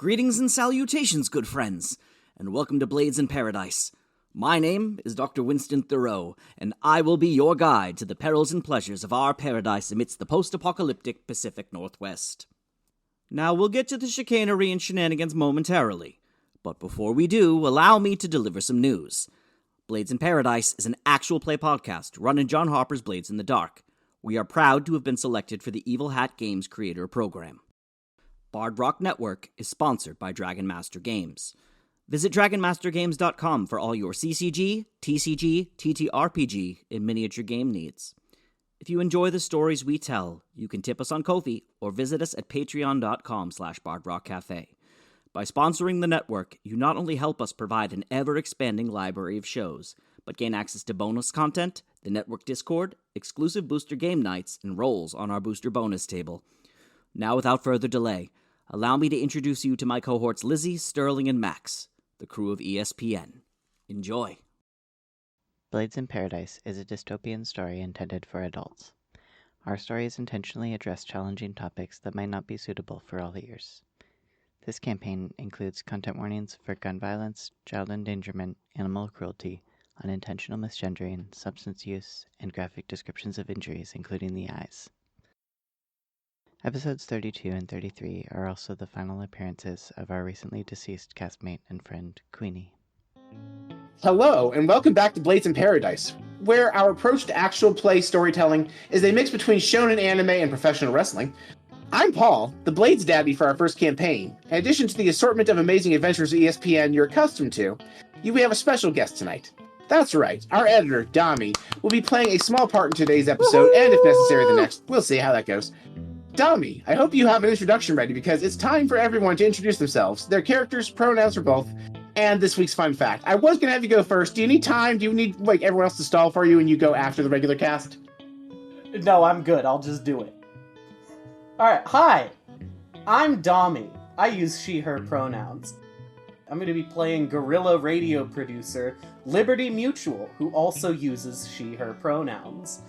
Greetings and salutations, good friends, and welcome to Blades in Paradise. My name is Dr. Winston Thoreau, and I will be your guide to the perils and pleasures of our paradise amidst the post-apocalyptic Pacific Northwest. Now, we'll get to the chicanery and shenanigans momentarily, but before we do, allow me to deliver some news. Blades in Paradise is an actual play podcast run in John Harper's Blades in the Dark. We are proud to have been selected for the Evil Hat Games Creator Program. Bard Rock Network is sponsored by Dragon Master Games. Visit DragonMasterGames.com for all your CCG, TCG, TTRPG, and miniature game needs. If you enjoy the stories we tell, you can tip us on Ko-fi or visit us at patreon.com/BardRockCafe. By sponsoring the network, you not only help us provide an ever-expanding library of shows, but gain access to bonus content, the network Discord, exclusive booster game nights, and roles on our booster bonus table. Now, without further delay, allow me to introduce you to my cohorts Lizzie, Stirling, and Max, the crew of ESPN. Enjoy. Blades in Paradise is a dystopian story intended for adults. Our stories intentionally address challenging topics that might not be suitable for all ears. This campaign includes content warnings for gun violence, child endangerment, animal cruelty, unintentional misgendering, substance use, and graphic descriptions of injuries, including the eyes. Episodes 32 and 33 are also the final appearances of our recently deceased castmate and friend, Queenie. Hello, and welcome back to Blades in Paradise, where our approach to actual play storytelling is a mix between shonen anime and professional wrestling. I'm Paul, the Blades Daddy for our first campaign. In addition to the assortment of amazing adventures of ESPN you're accustomed to, we have a special guest tonight. That's right, our editor, Domi, will be playing a small part in today's episode, and if necessary the next. We'll see how that goes. Domi, I hope you have an introduction ready because it's time for everyone to introduce themselves, their characters, pronouns for both, and this week's fun fact. I was going to have you go first. Do you need time? Do you need everyone else to stall for you and you go after the regular cast? No, I'm good. I'll just do it. Alright, hi! I'm Domi. I use she, her pronouns. I'm going to be playing guerrilla radio producer Liberty Mutual, who also uses she, her pronouns.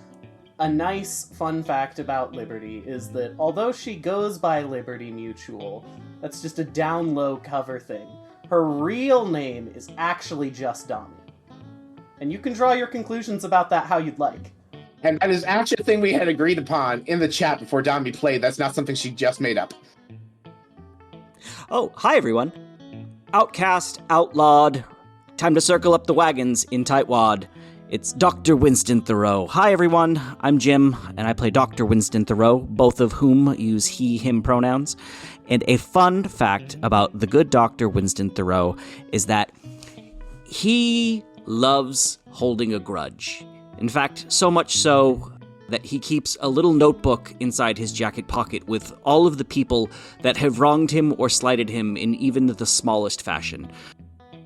A nice fun fact about Liberty is that although she goes by Liberty Mutual, that's just a down-low cover thing. Her real name is actually just Domi. And you can draw your conclusions about that how you'd like. And that is actually a thing we had agreed upon in the chat before Domi played. That's not something she just made up. Oh, hi everyone. Outcast, outlawed, time to circle up the wagons in Tightwad. It's Dr. Winston Thoreau. Hi everyone, I'm Jim, and I play Dr. Winston Thoreau, both of whom use he, him pronouns. And a fun fact about the good Dr. Winston Thoreau is that he loves holding a grudge. In fact, so much so that he keeps a little notebook inside his jacket pocket with all of the people that have wronged him or slighted him in even the smallest fashion.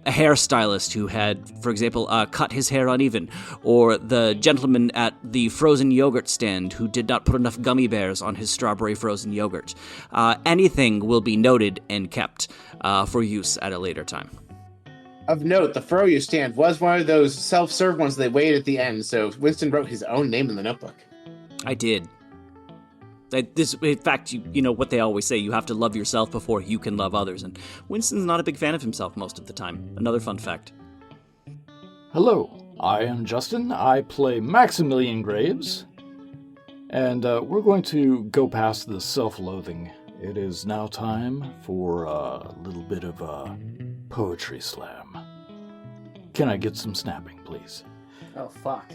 A hairstylist who had, for example, cut his hair uneven, or the gentleman at the frozen yogurt stand who did not put enough gummy bears on his strawberry frozen yogurt. Anything will be noted and kept for use at a later time. Of note, the froyo stand was one of those self-serve ones they weighed at the end, so Winston wrote his own name in the notebook. I did. In fact, you know what they always say, you have to love yourself before you can love others, and Winston's not a big fan of himself most of the time. Another fun fact. Hello, I am Justin. I play Maximilian Graves, and we're going to go past the self-loathing. It is now time for a little bit of a poetry slam. Can I get some snapping, please? Oh, fuck.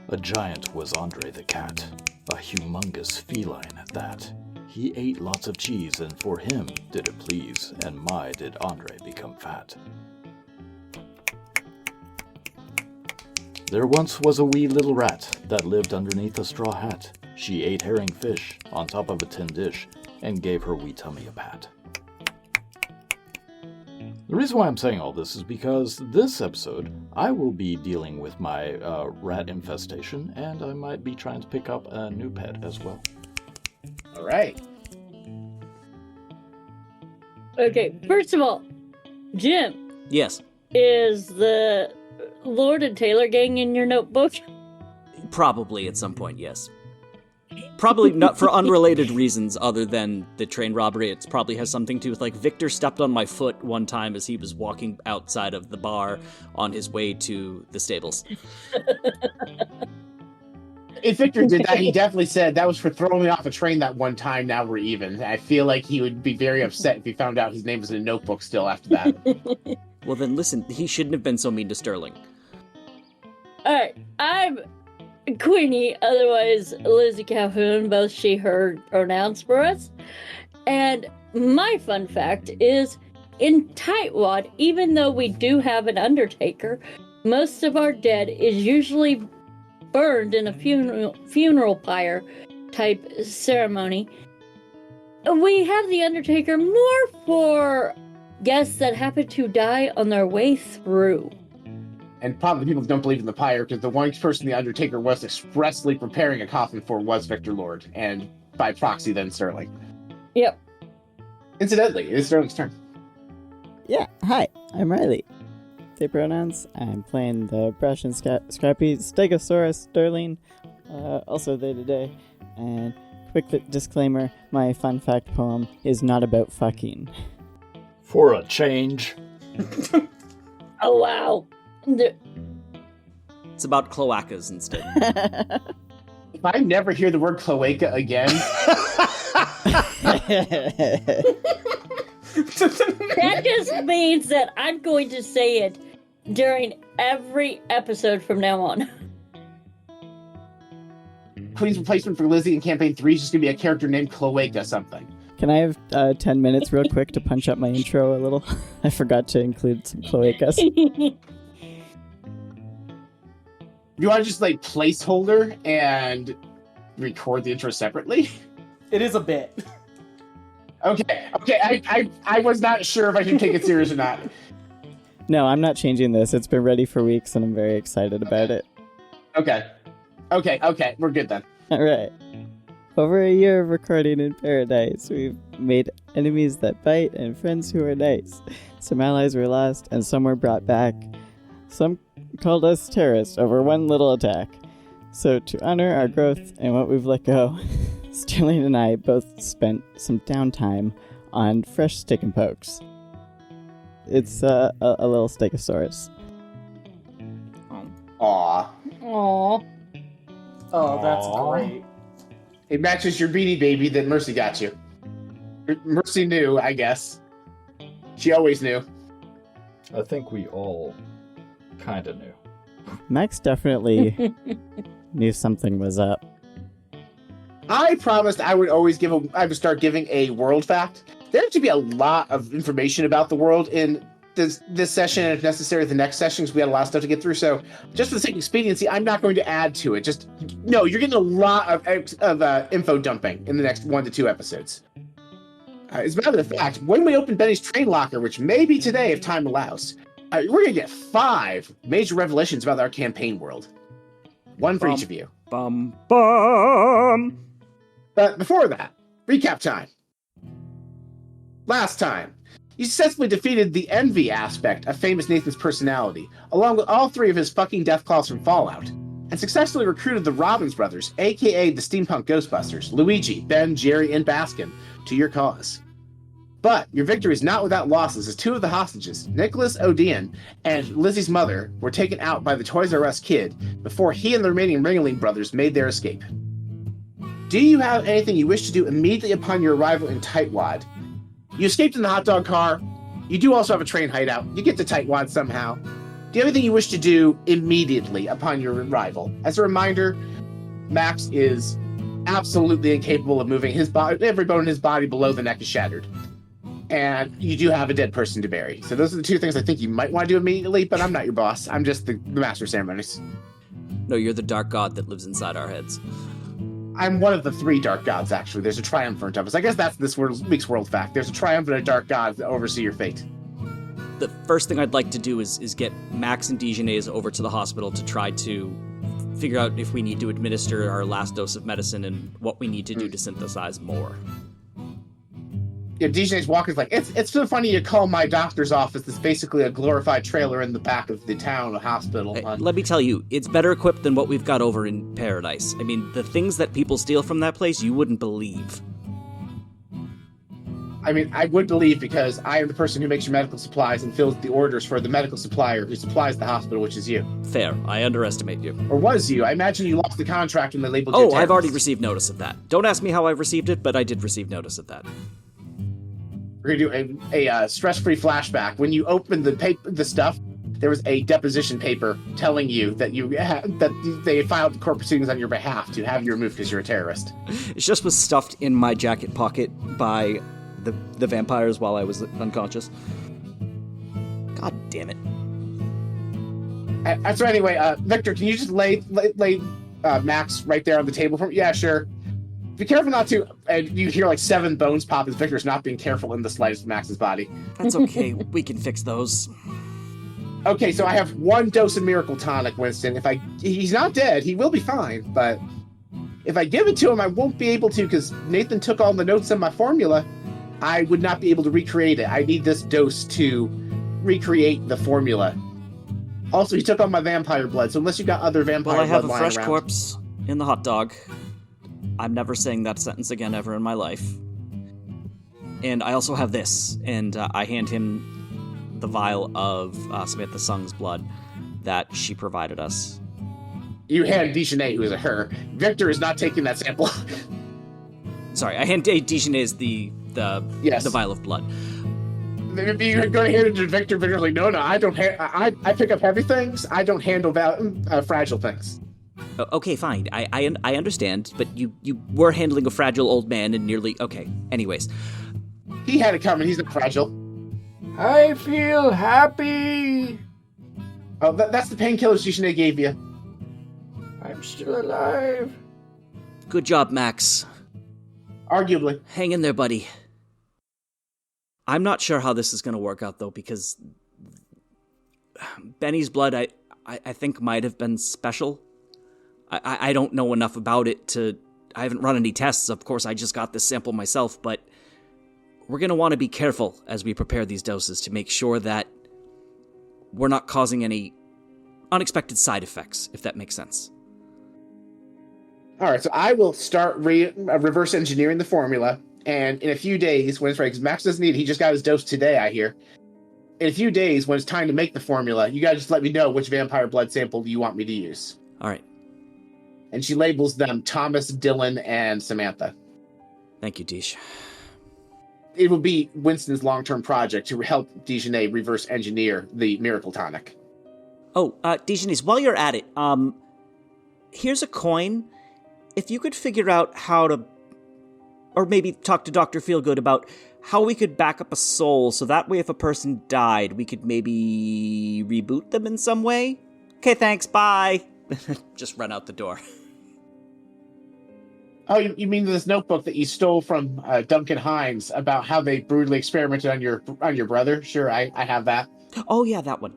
A giant was Andre the cat. A humongous feline at that. He ate lots of cheese, and for him did it please, and my did Andre become fat. There once was a wee little rat that lived underneath a straw hat. She ate herring fish on top of a tin dish, and gave her wee tummy a pat. The reason why I'm saying all this is because this episode, I will be dealing with my rat infestation, and I might be trying to pick up a new pet as well. All right. Okay, first of all, Jim. Yes. Is the Lord and Taylor gang in your notebook? Probably at some point, yes. Probably not for unrelated reasons other than the train robbery. It probably has something to do with, like, Victor stepped on my foot one time as he was walking outside of the bar on his way to the stables. If Victor did that, he definitely said that was for throwing me off a train that one time. Now we're even. I feel like he would be very upset if he found out his name was in a notebook still after that. Well, then listen, he shouldn't have been so mean to Stirling. Alright, I'm Queenie, otherwise Lizzie Calhoun, both she, her pronouns for us. And my fun fact is, in Tightwad, even though we do have an undertaker, most of our dead is usually burned in a funeral pyre type ceremony. We have the undertaker more for guests that happen to die on their way through. And probably people don't believe in the pyre because the one person the Undertaker was expressly preparing a coffin for was Victor Lord, and by proxy then Stirling. Yep. Incidentally, it is Stirling's turn. Yeah, hi, I'm Riley. They pronouns. I'm playing the brush and scrappy Stegosaurus Stirling, also they today. And quick disclaimer, my fun fact poem is not about fucking. For a change. Oh, wow. It's about cloacas instead. If I never hear the word cloaca again... That just means that I'm going to say it during every episode from now on. Queen's replacement for Lizzie in Campaign 3 is just going to be a character named Cloaca something. Can I have 10 minutes real quick to punch up my intro a little? I forgot to include some cloacas. You want to just, like, placeholder and record the intro separately? It is a bit. Okay, I was not sure if I should take it serious or not. No, I'm not changing this. It's been ready for weeks and I'm very excited about it. Okay, we're good then. Alright. Over a year of recording in paradise, we've made enemies that bite and friends who are nice. Some allies were lost and some were brought back. Some called us terrorists over one little attack. So to honor our growth and what we've let go, Sterling and I both spent some downtime on fresh stick and pokes. It's a little Stegosaurus. Aw. Aww. Oh, that's Aww. great. It matches your Beanie Baby that Mercy got you. Mercy knew, I guess. She always knew. I think we all kind of knew. Max definitely knew something was up. I promised I would start giving a world fact. There should be a lot of information about the world in this session, and if necessary, the next session, because we had a lot of stuff to get through. So, just for the sake of expediency, I'm not going to add to it. You're getting a lot of info dumping in the next 1 to 2 episodes. As a matter of fact, when we open Benny's train locker, which may be today if time allows, we're going to get 5 major revelations about our campaign world. One for each of you. Bum, bum. But before that, recap time. Last time, you successfully defeated the envy aspect of famous Nathan's personality, along with all 3 of his fucking Deathclaws from Fallout, and successfully recruited the Robbins brothers, aka the Steampunk Ghostbusters, Luigi, Ben, Jerry, and Baskin, to your cause. But your victory is not without losses, as 2 of the hostages, Nicholas Odean and Lizzie's mother, were taken out by the Toys R Us kid before he and the remaining Ringling brothers made their escape. Do you have anything you wish to do immediately upon your arrival in Tightwad? You escaped in the hot dog car. You do also have a train hideout. You get to Tightwad somehow. Do you have anything you wish to do immediately upon your arrival? As a reminder, Max is absolutely incapable of moving his body. Every bone in his body below the neck is shattered. And you do have a dead person to bury. So those are the 2 things I think you might want to do immediately, but I'm not your boss. I'm just the master of ceremonies. No, you're the dark god that lives inside our heads. I'm one of the 3 dark gods, actually. There's a triumvirate of us. I guess that's this week's world fact. There's a triumvirate of dark gods that oversee your fate. The first thing I'd like to do is get Max and Dijonais over to the hospital to try to figure out if we need to administer our last dose of medicine and what we need to do to synthesize more. DJ's walker's like, it's so funny you call my doctor's office. It's basically a glorified trailer in the back of the town hospital. Hey, let me tell you, it's better equipped than what we've got over in Paradise. I mean, the things that people steal from that place, you wouldn't believe. I mean, I would believe because I am the person who makes your medical supplies and fills the orders for the medical supplier who supplies the hospital, which is you. Fair. I underestimate you. Or was you. I imagine you lost the contract when they labeled you Oh, terrorist. I've already received notice of that. Don't ask me how I received it, but I did receive notice of that. We're going to do a stress-free flashback. When you opened the stuff, there was a deposition paper telling you that that they filed the court proceedings on your behalf to have you removed because you're a terrorist. It just was stuffed in my jacket pocket by the vampires while I was unconscious. God damn it. So anyway, Victor, can you just lay Max right there on the table for me? Yeah, sure. Be careful not to. And you hear like 7 bones pop as Victor's not being careful in the slightest of Max's body. That's okay. We can fix those. Okay, so I have 1 dose of Miracle Tonic, Winston. He's not dead, he will be fine, but if I give it to him, I won't be able to because Nathan took all the notes in my formula. I would not be able to recreate it. I need this dose to recreate the formula. Also, he took all my vampire blood, so unless you got other vampire blood Well, I have a lying fresh around. corpse in the hot dog. I'm never saying that sentence again ever in my life. And I also have this, and I hand him the vial of Samantha Sung's blood that she provided us. You hand Dijonay, who is a her. Victor is not taking that sample. Sorry, I hand Dijonay's the vial of blood. Maybe you're going to hand it to Victor. Victor's like, no, I don't. I pick up heavy things. I don't handle fragile things. Okay, fine. I understand, but you were handling a fragile old man and nearly... Okay, anyways. He had it coming. He's not fragile. I feel happy. Oh, that's the painkillers Dijonay gave you. I'm still alive. Good job, Max. Arguably. Hang in there, buddy. I'm not sure how this is going to work out, though, because Benny's blood, I think, might have been special. I don't know enough about it to... I haven't run any tests, of course, I just got this sample myself, but we're going to want to be careful as we prepare these doses to make sure that we're not causing any unexpected side effects, if that makes sense. All right, so I will start reverse engineering the formula, and in a few days, when it's ready, because Max doesn't need it, he just got his dose today, I hear. In a few days, when it's time to make the formula, you guys just let me know which vampire blood sample you want me to use. All right. And she labels them Thomas, Dylan, and Samantha. Thank you, Dish. It will be Winston's long-term project to help Dijonay reverse engineer the Miracle Tonic. Oh, Dijonay, while you're at it, here's a coin. If you could figure out how to, or maybe talk to Dr. Feelgood about how we could back up a soul, so that way if a person died, we could maybe reboot them in some way? Okay, thanks, bye! Just run out the door. Oh, you mean this notebook that you stole from Duncan Hines about how they brutally experimented on your brother? Sure, I have that. Oh yeah, that one.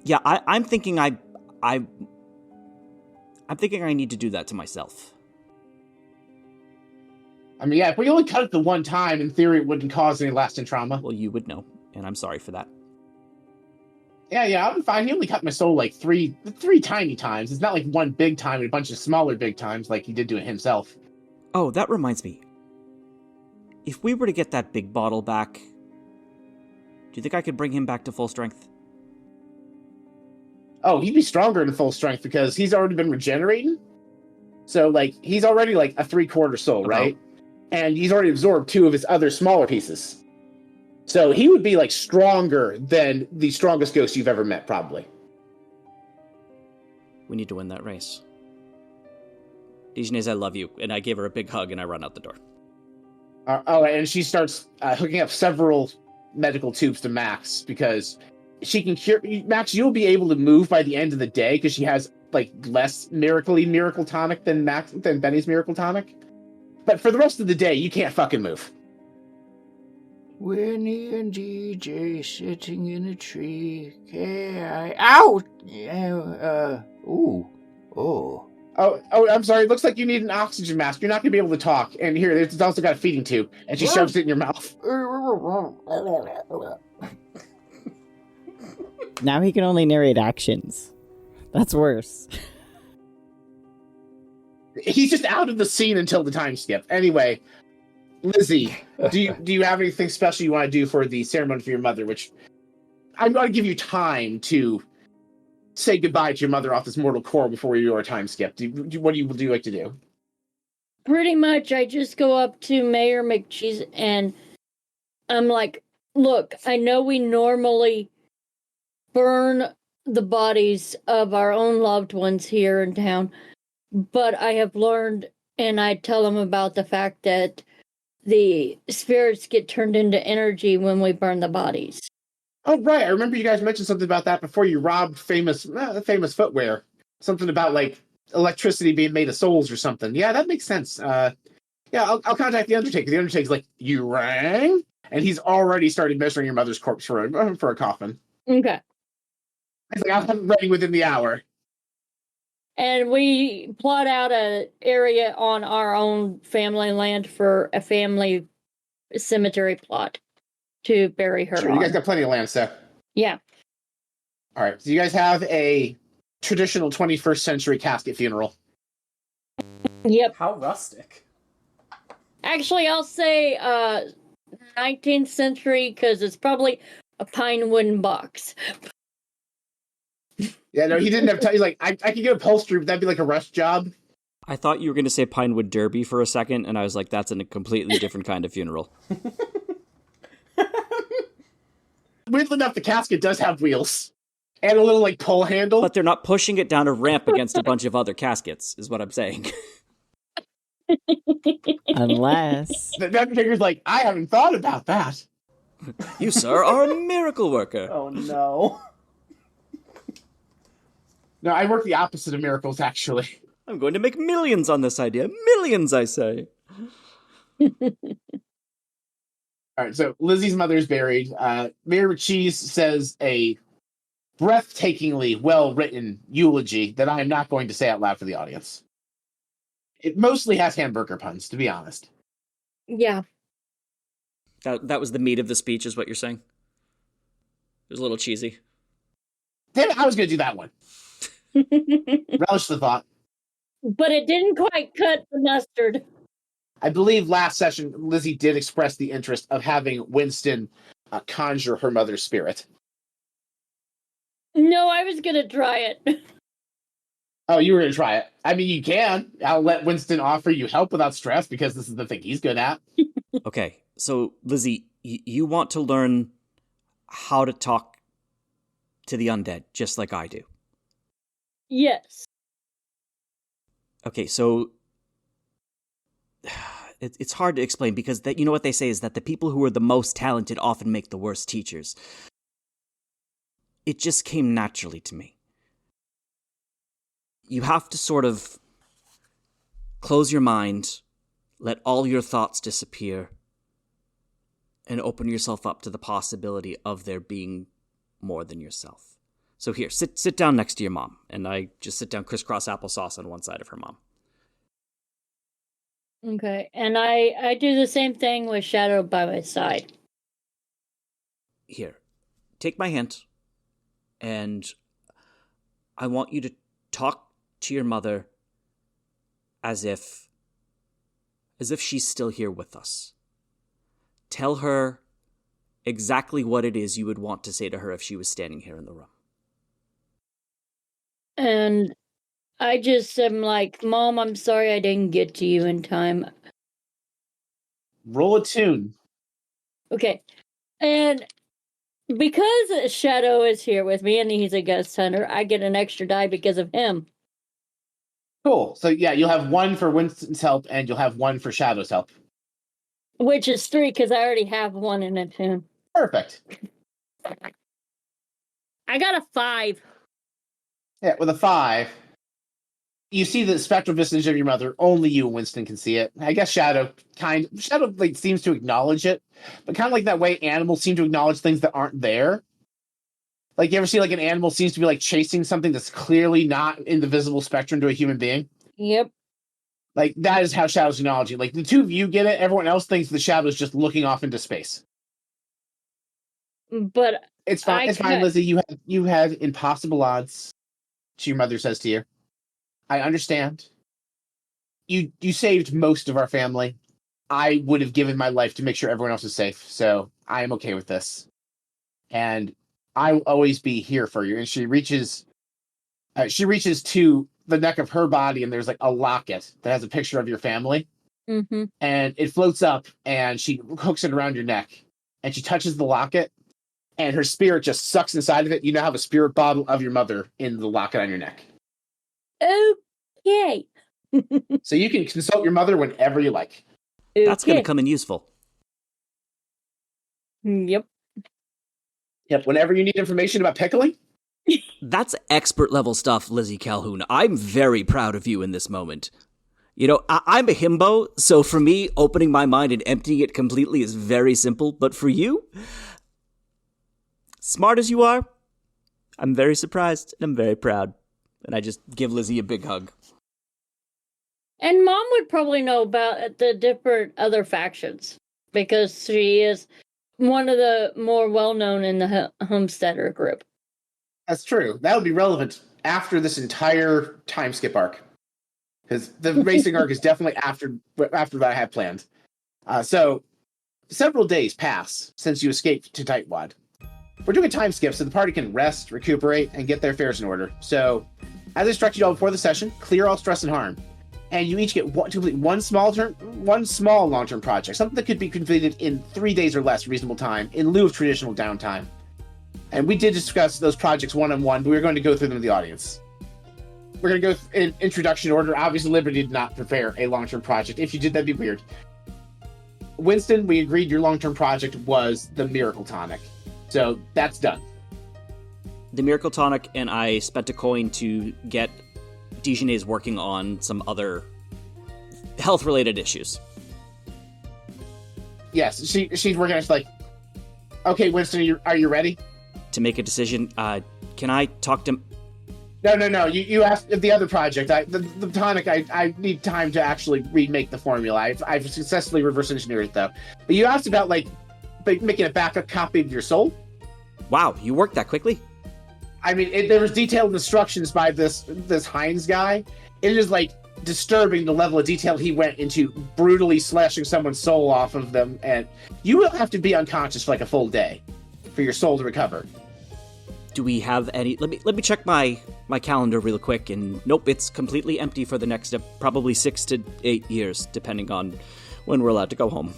Yeah, I'm thinking I'm thinking I need to do that to myself. I mean, yeah, if we only cut it the one time, in theory, it wouldn't cause any lasting trauma. Well, you would know, and I'm sorry for that. Yeah, I'll be fine. He only cut my soul like three tiny times. It's not like one big time and a bunch of smaller big times like he did to it himself. Oh, that reminds me. If we were to get that big bottle back, do you think I could bring him back to full strength? Oh, he'd be stronger in full strength because he's already been regenerating. So, like, he's already like a 3/4 soul, right? And he's already absorbed 2 of his other smaller pieces. So he would be like stronger than the strongest ghost you've ever met, probably. We need to win that race. Dijonay, I love you, and I gave her a big hug and I run out the door. And she starts hooking up several medical tubes to Max because she can cure Max. You'll be able to move by the end of the day because she has like less miracle tonic than Benny's Miracle Tonic. But for the rest of the day, you can't fucking move. Winnie and DJ sitting in a tree. Ow! Oh, I'm sorry. It looks like you need an oxygen mask. You're not going to be able to talk. And here, it's also got a feeding tube. And she shoves it in your mouth. Now he can only narrate actions. That's worse. He's just out of the scene until the time skip. Anyway, Lizzie, do you have anything special you want to do for the ceremony for your mother? Which I'm going to give you time to say goodbye to your mother off this mortal core before your time skip. What do you like to do? Pretty much, I just go up to Mayor McCheese and I'm like, look, I know we normally burn the bodies of our own loved ones here in town, but I have learned, and I tell them about the fact that the spirits get turned into energy when we burn the bodies. Oh, right. I remember you guys mentioned something about that before you robbed famous footwear. Something about, like, electricity being made of souls or something. Yeah, that makes sense. I'll contact the Undertaker. The Undertaker's like, you rang? And he's already started measuring your mother's corpse for a coffin. Okay. He's like, I'll have it ready within the hour. And we plot out an area on our own family land for a family cemetery plot to bury her Sure, on. you guys got plenty of land, so. Yeah. All right, so you guys have a traditional 21st century casket funeral. Yep. How rustic. Actually, I'll say 19th century because it's probably a pine wooden box. Yeah, no, he didn't have time. He's like, I could get upholstery, but that'd be like a rush job. I thought you were going to say Pinewood Derby for a second, and I was like, that's a completely different kind of funeral. Weirdly enough, the casket does have wheels. And a little, like, pull handle. But they're not pushing it down a ramp against a bunch of other caskets, is what I'm saying. Unless... The Undertaker's like, I haven't thought about that. You, sir, are a miracle worker. Oh, no. No, I work the opposite of miracles, actually. I'm going to make millions on this idea. Millions, I say. All right, so Lizzie's mother is buried. Mayor McCheese says a breathtakingly well-written eulogy that I am not going to say out loud for the audience. It mostly has hamburger puns, to be honest. Yeah. That was the meat of the speech, is what you're saying? It was a little cheesy. Damn it, I was going to do that one. Relish the thought. But it didn't quite cut the mustard. I believe last session, Lizzie did express the interest of having Winston conjure her mother's spirit. No, I was going to try it. Oh, you were going to try it. I mean, you can. I'll let Winston offer you help without stress because this is the thing he's good at. Okay, so Lizzie, you want to learn how to talk to the undead, just like I do. Yes. Okay, so it's hard to explain because you know what they say is that the people who are the most talented often make the worst teachers. It just came naturally to me. You have to sort of close your mind, let all your thoughts disappear, and open yourself up to the possibility of there being more than yourself. So here, sit down next to your mom. And I just sit down crisscross applesauce on one side of her mom. Okay, and I do the same thing with Shadow by my side. Here, take my hand, and I want you to talk to your mother as if she's still here with us. Tell her exactly what it is you would want to say to her if she was standing here in the room. And I just am like, Mom, I'm sorry I didn't get to you in time. Roll a tune. Okay. And because Shadow is here with me and he's a ghost hunter, I get an extra die because of him. Cool. So yeah, you'll have one for Winston's help and you'll have one for Shadow's help. Which is 3 because I already have one in a tune. Perfect. I got a 5. Yeah, with a 5. You see the spectral visage of your mother. Only you and Winston can see it. I guess Shadow like seems to acknowledge it, but kind of like that way animals seem to acknowledge things that aren't there. Like, you ever see like an animal seems to be like chasing something that's clearly not in the visible spectrum to a human being? Yep. Like, that is how Shadow's technology. Like, the two of you get it, everyone else thinks the Shadow's just looking off into space. But It's fine. It's fine, Lizzie. You have impossible odds. Your mother says to you. I understand. You saved most of our family. I would have given my life to make sure everyone else is safe, so I am okay with this. And I will always be here for you. And she reaches to the neck of her body, and there's like a locket that has a picture of your family. Mm-hmm. And it floats up, and she hooks it around your neck, and she touches the locket, and her spirit just sucks inside of it. You now have a spirit bottle of your mother in the locket on your neck. Okay. So you can consult your mother whenever you like. That's going to come in useful. Yep. Yep, whenever you need information about pickling. That's expert level stuff, Lizzie Calhoun. I'm very proud of you in this moment. You know, I'm a himbo, so for me, opening my mind and emptying it completely is very simple. But for you, smart as you are, I'm very surprised and I'm very proud. And I just give Lizzie a big hug. And Mom would probably know about the different other factions, because she is one of the more well-known in the Homesteader group. That's true. That would be relevant after this entire time skip arc. Because the racing arc is definitely after that I had planned. So, several days pass since you escaped to Tightwad. We're doing a time skip so the party can rest, recuperate, and get their affairs in order. So, as I instructed you all before the session, clear all stress and harm. And you each get to complete one small long-term project, something that could be completed in 3 days or less reasonable time, in lieu of traditional downtime. And we did discuss those projects one-on-one, but we're going to go through them in the audience. We're going to go in introduction order. Obviously, Liberty did not prepare a long-term project. If you did, that'd be weird. Winston, we agreed your long-term project was the Miracle Tonic. So that's done. The Miracle Tonic, and I spent a coin to get Dijonay's working on some other health-related issues. Yes, she's working on it. Like, okay, Winston, are you ready? To make a decision, can I talk to... No. You asked the other project. The tonic, I need time to actually remake the formula. I've successfully reverse engineered it, though. But you asked about, like making a backup copy of your soul? Wow, you worked that quickly? I mean, there was detailed instructions by this Hines guy. It is, like, disturbing the level of detail he went into brutally slashing someone's soul off of them, and you will have to be unconscious for, like, a full day for your soul to recover. Do we have any... Let me check my calendar real quick, and nope, it's completely empty for the next probably 6 to 8 years, depending on when we're allowed to go home.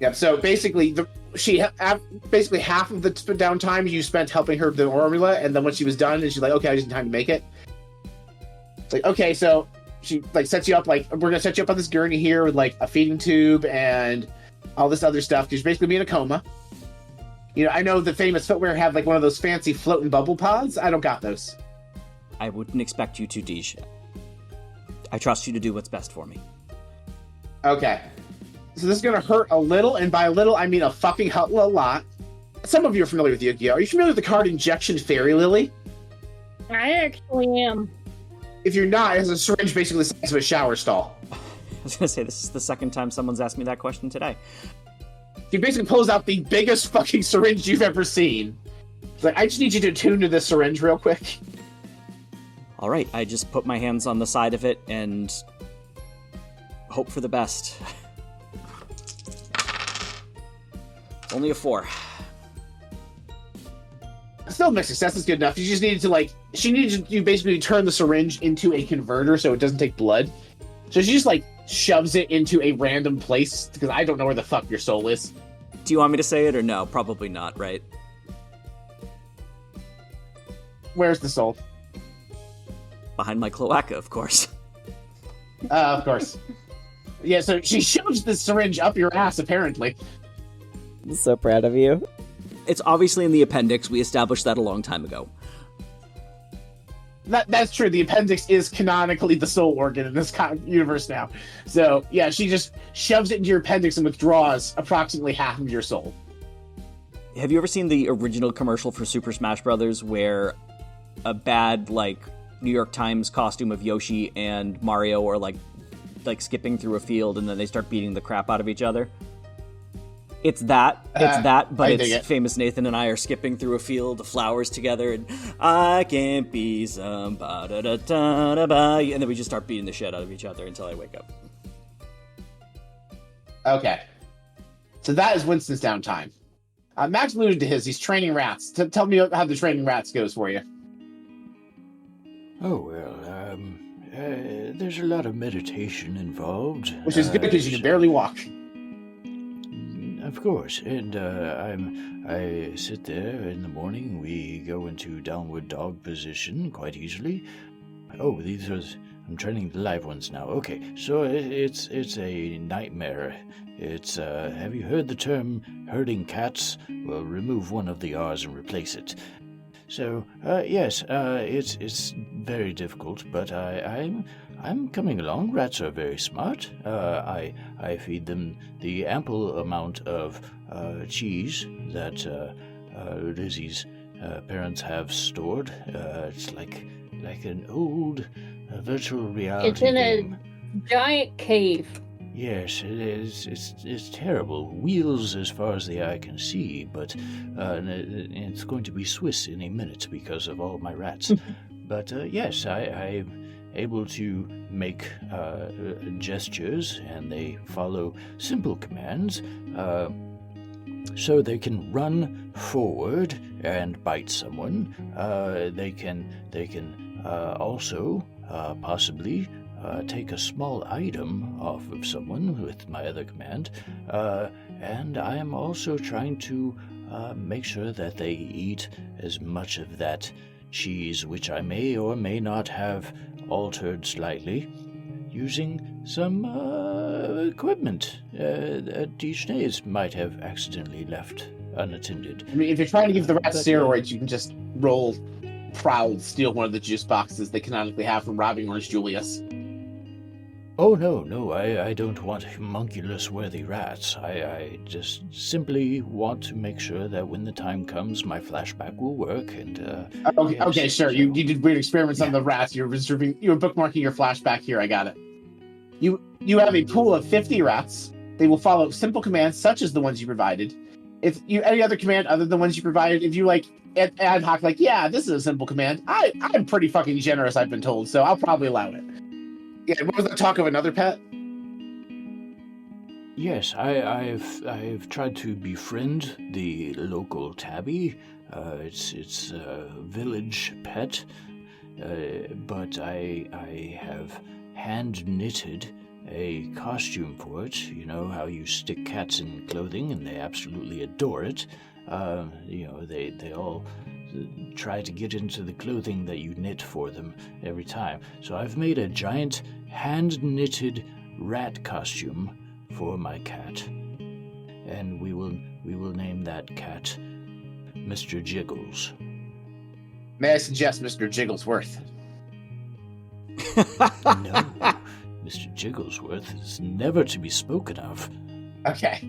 Yeah, so basically, basically half of the downtime you spent helping her with the formula, and then when she was done, and she's like, okay, I just need time to make it. It's like, okay, so she, like, sets you up, like, we're gonna set you up on this gurney here with, like, a feeding tube and all this other stuff, because you're basically being in a coma. You know, I know the famous footwear have, like, one of those fancy floating bubble pods. I don't got those. I wouldn't expect you to, Dij. I trust you to do what's best for me. Okay. So this is going to hurt a little, and by a little, I mean a fucking a lot. Some of you are familiar with Yu-Gi-Oh! Are you familiar with the card Injection Fairy Lily? I actually am. If you're not, it has a syringe basically the size of a shower stall. I was going to say, this is the second time someone's asked me that question today. He basically pulls out the biggest fucking syringe you've ever seen. It's like, I just need you to attune to this syringe real quick. All right, I just put my hands on the side of it and hope for the best. Only a 4. Still, mixed success is good enough. You just needed to, like, she needed you basically turn the syringe into a converter so it doesn't take blood. So she just, like, shoves it into a random place, because I don't know where the fuck your soul is. Do you want me to say it or no? Probably not, right? Where's the soul? Behind my cloaca, of course. Of course. Yeah, so she shoves the syringe up your ass, apparently. I'm so proud of you. It's obviously in the appendix. We established that a long time ago. That's true. The appendix is canonically the soul organ in this universe now. So, yeah, she just shoves it into your appendix and withdraws approximately half of your soul. Have you ever seen the original commercial for Super Smash Brothers where a bad, like, New York Times costume of Yoshi and Mario are like skipping through a field and then they start beating the crap out of each other. It's that, but it's Famous Nathan and I are skipping through a field of flowers together, and I can't be some ba-da-da-da-da-ba, and then we just start beating the shit out of each other until I wake up. Okay. So that is Winston's downtime. Max alluded to his. He's training rats. Tell me how the training rats goes for you. Oh, well, there's a lot of meditation involved. Which is good because you can barely walk. Of course, and I sit there in the morning. We go into downward dog position quite easily. Oh, I'm training the live ones now. Okay, so it's a nightmare. It's have you heard the term herding cats? Well, remove one of the R's and replace it. So yes, it's very difficult, but I'm coming along. Rats are very smart. I feed them the ample amount of cheese that Lizzie's parents have stored. It's like an old virtual reality It's in game. a giant cave. Yes, it is. It's terrible. Wheels as far as the eye can see, but it's going to be Swiss in a minute because of all my rats. But yes, I'm able to make gestures, and they follow simple commands, so they can run forward and bite someone. They can also possibly take a small item off of someone with my other command, and I am also trying to make sure that they eat as much of that cheese, which I may or may not have altered slightly, using some equipment that Dishney's might have accidentally left unattended. I mean, if you're trying to give the rats steroids, you can just roll proud, steal one of the juice boxes they canonically have from robbing Orange Julius. Oh, no, I don't want homunculus-worthy rats. I just simply want to make sure that when the time comes, my flashback will work, and, Okay, sure, you did weird experiments on the rats, you were bookmarking your flashback here, I got it. You have a pool of 50 rats. They will follow simple commands, such as the ones you provided. If you any other command other than the ones you provided, if you ad hoc, yeah, this is a simple command, I'm pretty fucking generous, I've been told, so I'll probably allow it. Yeah, what was the talk of another pet? Yes, I've tried to befriend the local tabby. It's a village pet, but I have hand knitted a costume for it. You know how you stick cats in clothing and they absolutely adore it. They all try to get into the clothing that you knit for them every time. So I've made a giant hand-knitted rat costume for my cat, and we will name that cat Mr. Jiggles. May I suggest Mr. Jigglesworth? No, Mr. Jigglesworth is never to be spoken of. Okay.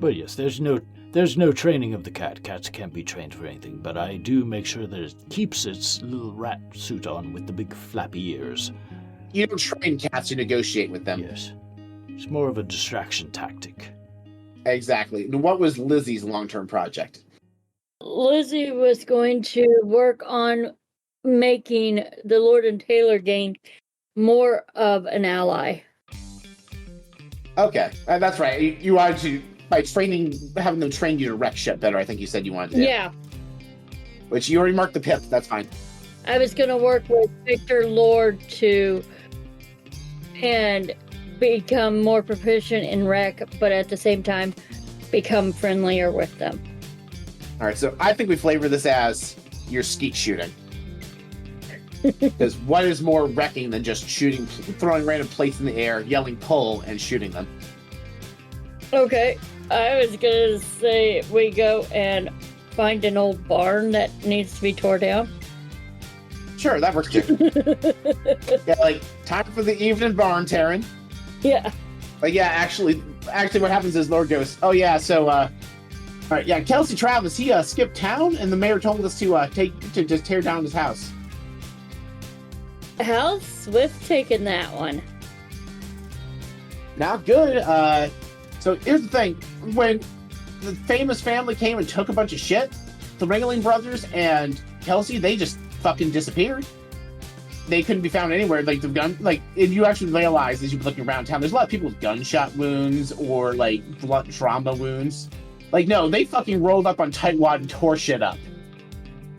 But yes, there's no training of the cat. Cats can't be trained for anything, but I do make sure that it keeps its little rat suit on with the big flappy ears. You don't train cats, you negotiate with them. Yes. It's more of a distraction tactic. Exactly. And what was Lizzie's long-term project? Lizzie was going to work on making the Lord and Taylor gang more of an ally. Okay, that's right. You wanted to, by having them train you to wreck shit better, I think you said you wanted to do. Yeah. Which you already marked the pip, that's fine. I was going to work with Victor Lord and become more proficient in wreck, but at the same time, become friendlier with them. All right, so I think we flavor this as your skeet shooting. Because what is more wrecking than just shooting, throwing random plates in the air, yelling pull, and shooting them? Okay, I was gonna say we go and find an old barn that needs to be torn down. Sure, that works too. Yeah, time for the evening barn tearing. Yeah. But yeah, actually what happens is Lord goes, oh yeah, so, all right, yeah, Kelsey Travis, he skipped town, and the mayor told us to just tear down his house. How's Swift taking that one? Not good. So here's the thing. When the famous family came and took a bunch of shit, the Ringling brothers and Kelsey, they just fucking disappeared. They couldn't be found anywhere. Like, the gun, like, if you actually realize as you're looking around town, there's a lot of people with gunshot wounds or, like, blunt trauma wounds. Like, no, they fucking rolled up on Tightwad and tore shit up.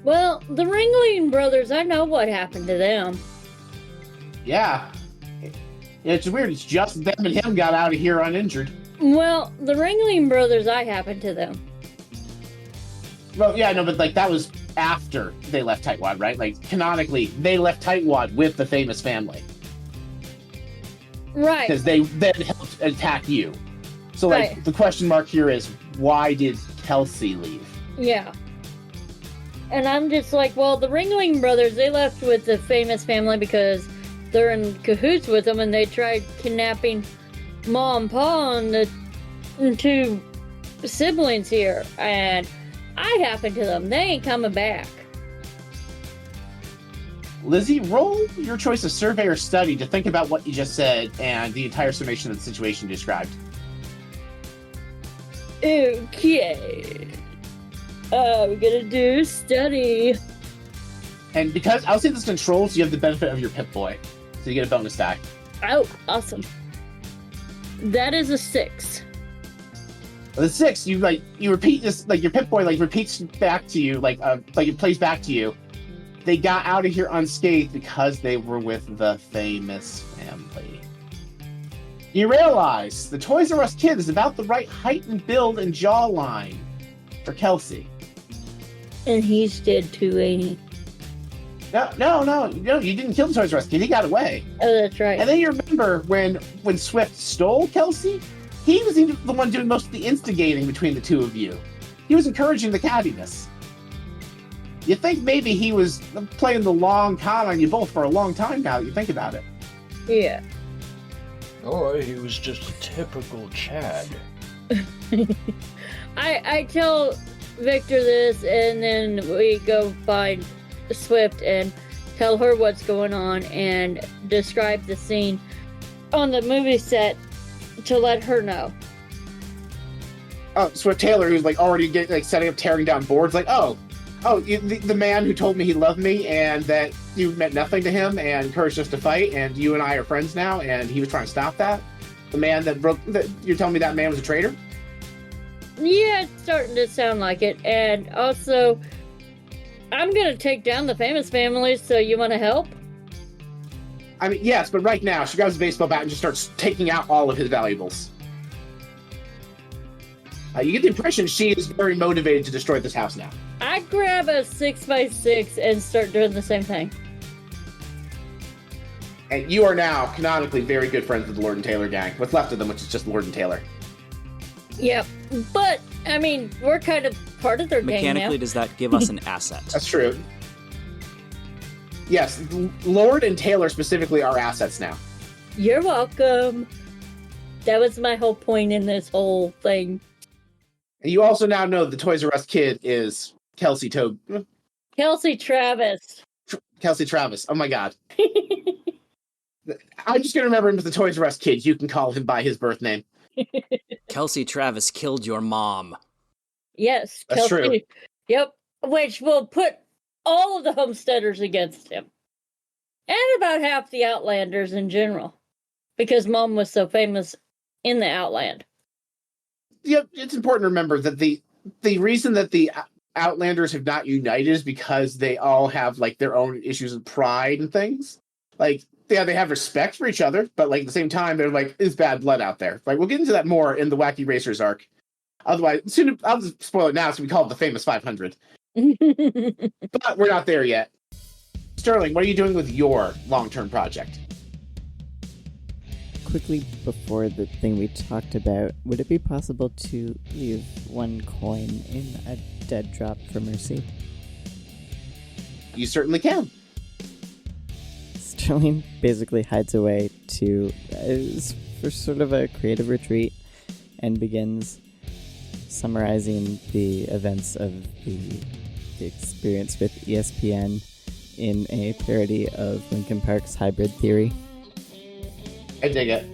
Well, the Ringling brothers, I know what happened to them. Yeah. It's weird. It's just them and him got out of here uninjured. Well, the Ringling brothers, I happened to them. Well, yeah, no, but, like, that was after they left Tightwad, right? Like, canonically, they left Tightwad with the famous family. Right. Because they then helped attack you. So, like, Right. the question mark here is, why did Kelsey leave? Yeah. And I'm just like, well, the Ringling brothers, they left with the famous family because they're in cahoots with them, and they tried kidnapping Ma and Pa and the two siblings here, and I happened to them. They ain't coming back. Lizzie, roll your choice of survey or study to think about what you just said and the entire summation of the situation you described. Okay. We're gonna do study. And because I'll say this controls, you have the benefit of your Pip-Boy. So you get a bonus die. Oh, awesome. That is a 6. The 6, you repeat this, like your Pip-Boy repeats back to you, it plays back to you. They got out of here unscathed because they were with the famous family. You realize the Toys R Us kid is about the right height and build and jawline for Kelsey. And he's dead too, ain't he? No, you didn't kill the Toys R Us kid, he got away. Oh, that's right. And then you remember when Swift stole Kelsey? He was the one doing most of the instigating between the two of you. He was encouraging the cattiness. You think maybe he was playing the long con on you both for a long time now that you think about it. Yeah. Or he was just a typical Chad. I tell Victor this, and then we go find Swift and tell her what's going on and describe the scene on the movie set to let her know. Oh, Swift Taylor, who's already setting up tearing down boards, the man who told me he loved me and that you meant nothing to him and encouraged us to fight, and you and I are friends now, and he was trying to stop that. The man you're telling me that man was a traitor? Yeah, it's starting to sound like it. And also, I'm gonna take down the famous family, so you want to help? I mean, yes, but right now, she grabs a baseball bat and just starts taking out all of his valuables. You get the impression she is very motivated to destroy this house now. I grab a 6x6 and start doing the same thing. And you are now, canonically, very good friends with the Lord and Taylor gang. What's left of them, which is just Lord and Taylor. Yep. But, I mean, we're kind of part of their gang now. Mechanically, does that give us an asset? That's true. Yes, Lord and Taylor specifically are assets now. You're welcome. That was my whole point in this whole thing. And you also now know the Toys R Us kid is Kelsey Travis. Kelsey Travis. Oh my god. I'm just going to remember him as the Toys R Us kid. You can call him by his birth name. Kelsey Travis killed your mom. Yes, That's Kelsey. true. Yep. Which will put all of the homesteaders against him. And about half the Outlanders in general. Because Mom was so famous in the Outland. Yep, it's important to remember that the reason that the Outlanders have not united is because they all have their own issues of pride and things. They have respect for each other, but at the same time, they're there's bad blood out there. We'll get into that more in the Wacky Racers arc. Otherwise, soon I'll just spoil it now, so we call it the famous 500. But we're not there yet. Sterling, what are you doing with your long-term project? Quickly before the thing we talked about, would it be possible to leave one coin in a dead drop for mercy? You certainly can. Sterling basically hides away for sort of a creative retreat and begins summarizing the events of the experience with ESPN in a parody of Linkin Park's Hybrid Theory. I dig it.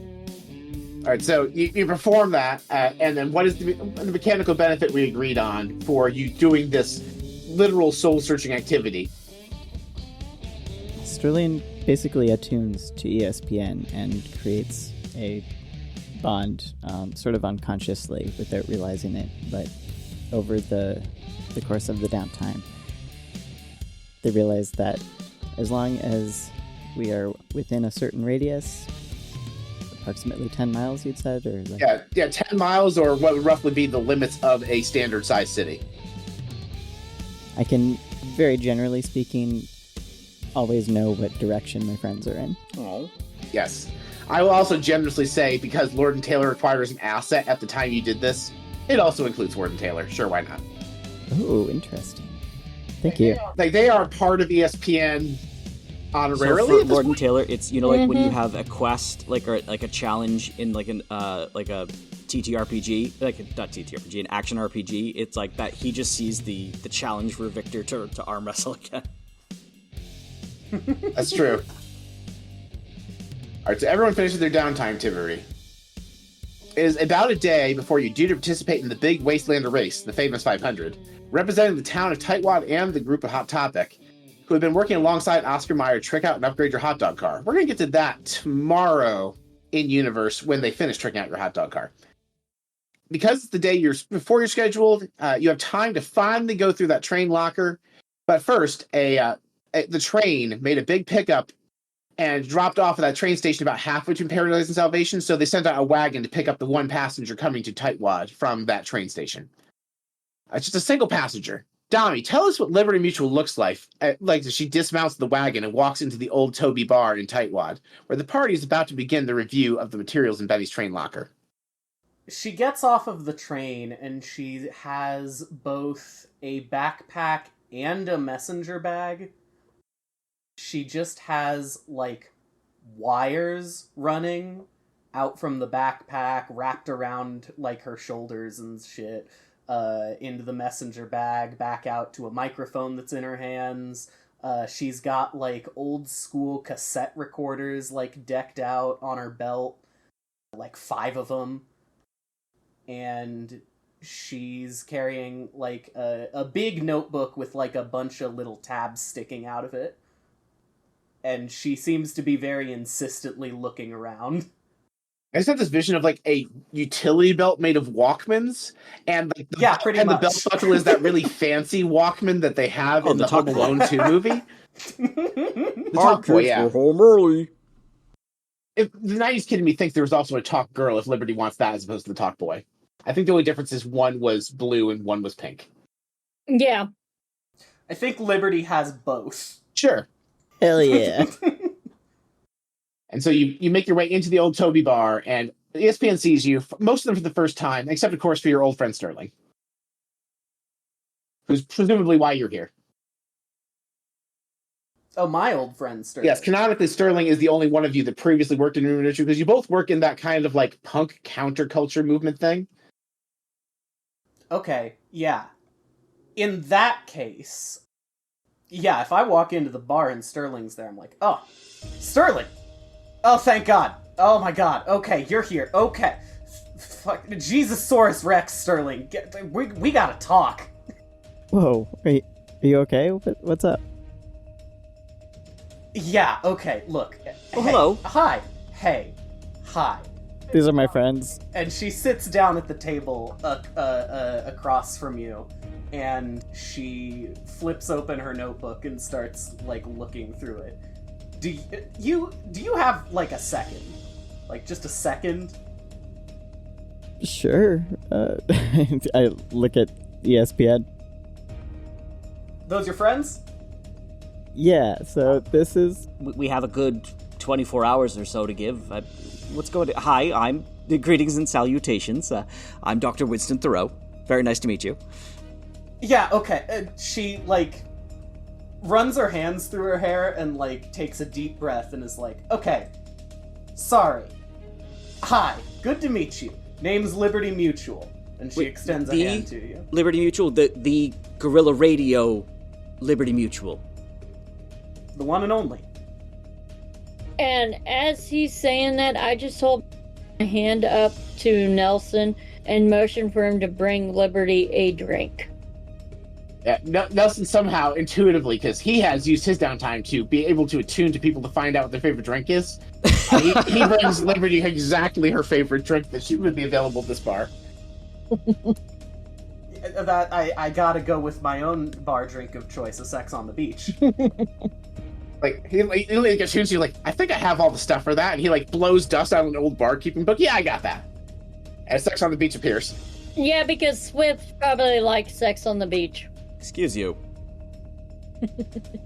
All right, so you perform that, and then what is the mechanical benefit we agreed on for you doing this literal soul-searching activity? Sterling basically attunes to ESPN and creates a bond sort of unconsciously without realizing it, but over the course of the downtime, they realize that as long as we are within a certain radius, approximately 10 miles, you'd said? Or like... Yeah, 10 miles, or what would roughly be the limits of a standard-sized city. I can, very generally speaking, always know what direction my friends are in. Oh. Yes. I will also generously say, because Lord and Taylor requires an asset at the time you did this, it also includes Lord and Taylor. Sure, why not? Oh, interesting. Thank you. Like, they are part of ESPN honorarily. So for Lord and Taylor, it's, you know, like when you have a quest, like, or like a challenge in like an like a TTRPG, like not TTRPG, an action RPG. It's like that. He just sees the challenge for Victor to arm wrestle again. That's true. All right, so everyone finishes their downtime activity. It is about a day before you due to participate in the big Wastelander race, the famous 500, representing the town of Tightwad and the group of Hot Topic, who have been working alongside Oscar Mayer to trick out and upgrade your hot dog car. We're going to get to that tomorrow in universe when they finish tricking out your hot dog car. Because it's the day before you're scheduled, you have time to finally go through that train locker. But first, the train made a big pickup and dropped off at that train station about halfway between Paradise and Salvation, so they sent out a wagon to pick up the one passenger coming to Tightwad from that train station. It's just a single passenger. Domi, tell us what Liberty Mutual looks like. She dismounts the wagon and walks into the old Toby bar in Tightwad, where the party is about to begin the review of the materials in Betty's train locker. She gets off of the train, and she has both a backpack and a messenger bag. She just has, like, wires running out from the backpack, wrapped around, like, her shoulders and shit, into the messenger bag, back out to a microphone that's in her hands. She's got, like, old-school cassette recorders, like, decked out on her belt, like, 5 of them. And she's carrying, like, a big notebook with, like, a bunch of little tabs sticking out of it. And she seems to be very insistently looking around. I just have this vision of, like, a utility belt made of Walkmans, and like, pretty much. The belt buckle is that really fancy Walkman that they have in the Home Alone 2 movie. The Talk Boy, yeah. Home early. If the 90s kid in me thinks there was also a Talk Girl if Liberty wants that as opposed to the Talk Boy. I think the only difference is one was blue and one was pink. Yeah. I think Liberty has both. Sure. Hell yeah. And so you make your way into the old Toby bar, and ESPN sees you, most of them for the first time, except, of course, for your old friend Stirling, who's presumably why you're here. Oh, my old friend Stirling. Yes, canonically, Stirling is the only one of you that previously worked in Room Issue, because you both work in that kind of, like, punk counterculture movement thing. Okay, yeah. In that case, yeah, if I walk into the bar and Sterling's there, I'm like, oh, Stirling! Oh, thank God. Oh my God. Okay, you're here. Okay. Fuck, Jesusaurus Rex, Stirling. We gotta talk. Whoa, are you okay? What's up? Yeah, okay, look. Oh, hello. Hi. Hey. Hi. These are my friends. And she sits down at the table across from you, and she flips open her notebook and starts, like, looking through it. Do you have, like, a second? Like, just a second? Sure. I look at ESPN. Those your friends? Yeah, so this is... We have a good 24 hours or so to give. What's going on? Hi, I'm... Greetings and salutations. I'm Dr. Winston Thoreau. Very nice to meet you. Yeah, okay. She, like, runs her hands through her hair and, like, takes a deep breath and is like, okay, sorry. Hi, good to meet you. Name's Liberty Mutual. And she extends a hand to you. Liberty Mutual, the Guerrilla Radio Liberty Mutual. the one and only. And as he's saying that, I just hold my hand up to Nelson and motion for him to bring Liberty a drink. Yeah, Nelson somehow, intuitively, because he has used his downtime to be able to attune to people to find out what their favorite drink is, he brings Liberty exactly her favorite drink that she would be available at this bar. That I gotta go with my own bar drink of choice, a Sex on the Beach. Like, he attunes you, like, I think I have all the stuff for that, and he, like, blows dust out of an old barkeeping book. Yeah, I got that. And Sex on the Beach appears. Yeah, because Swift probably likes Sex on the Beach. Excuse you.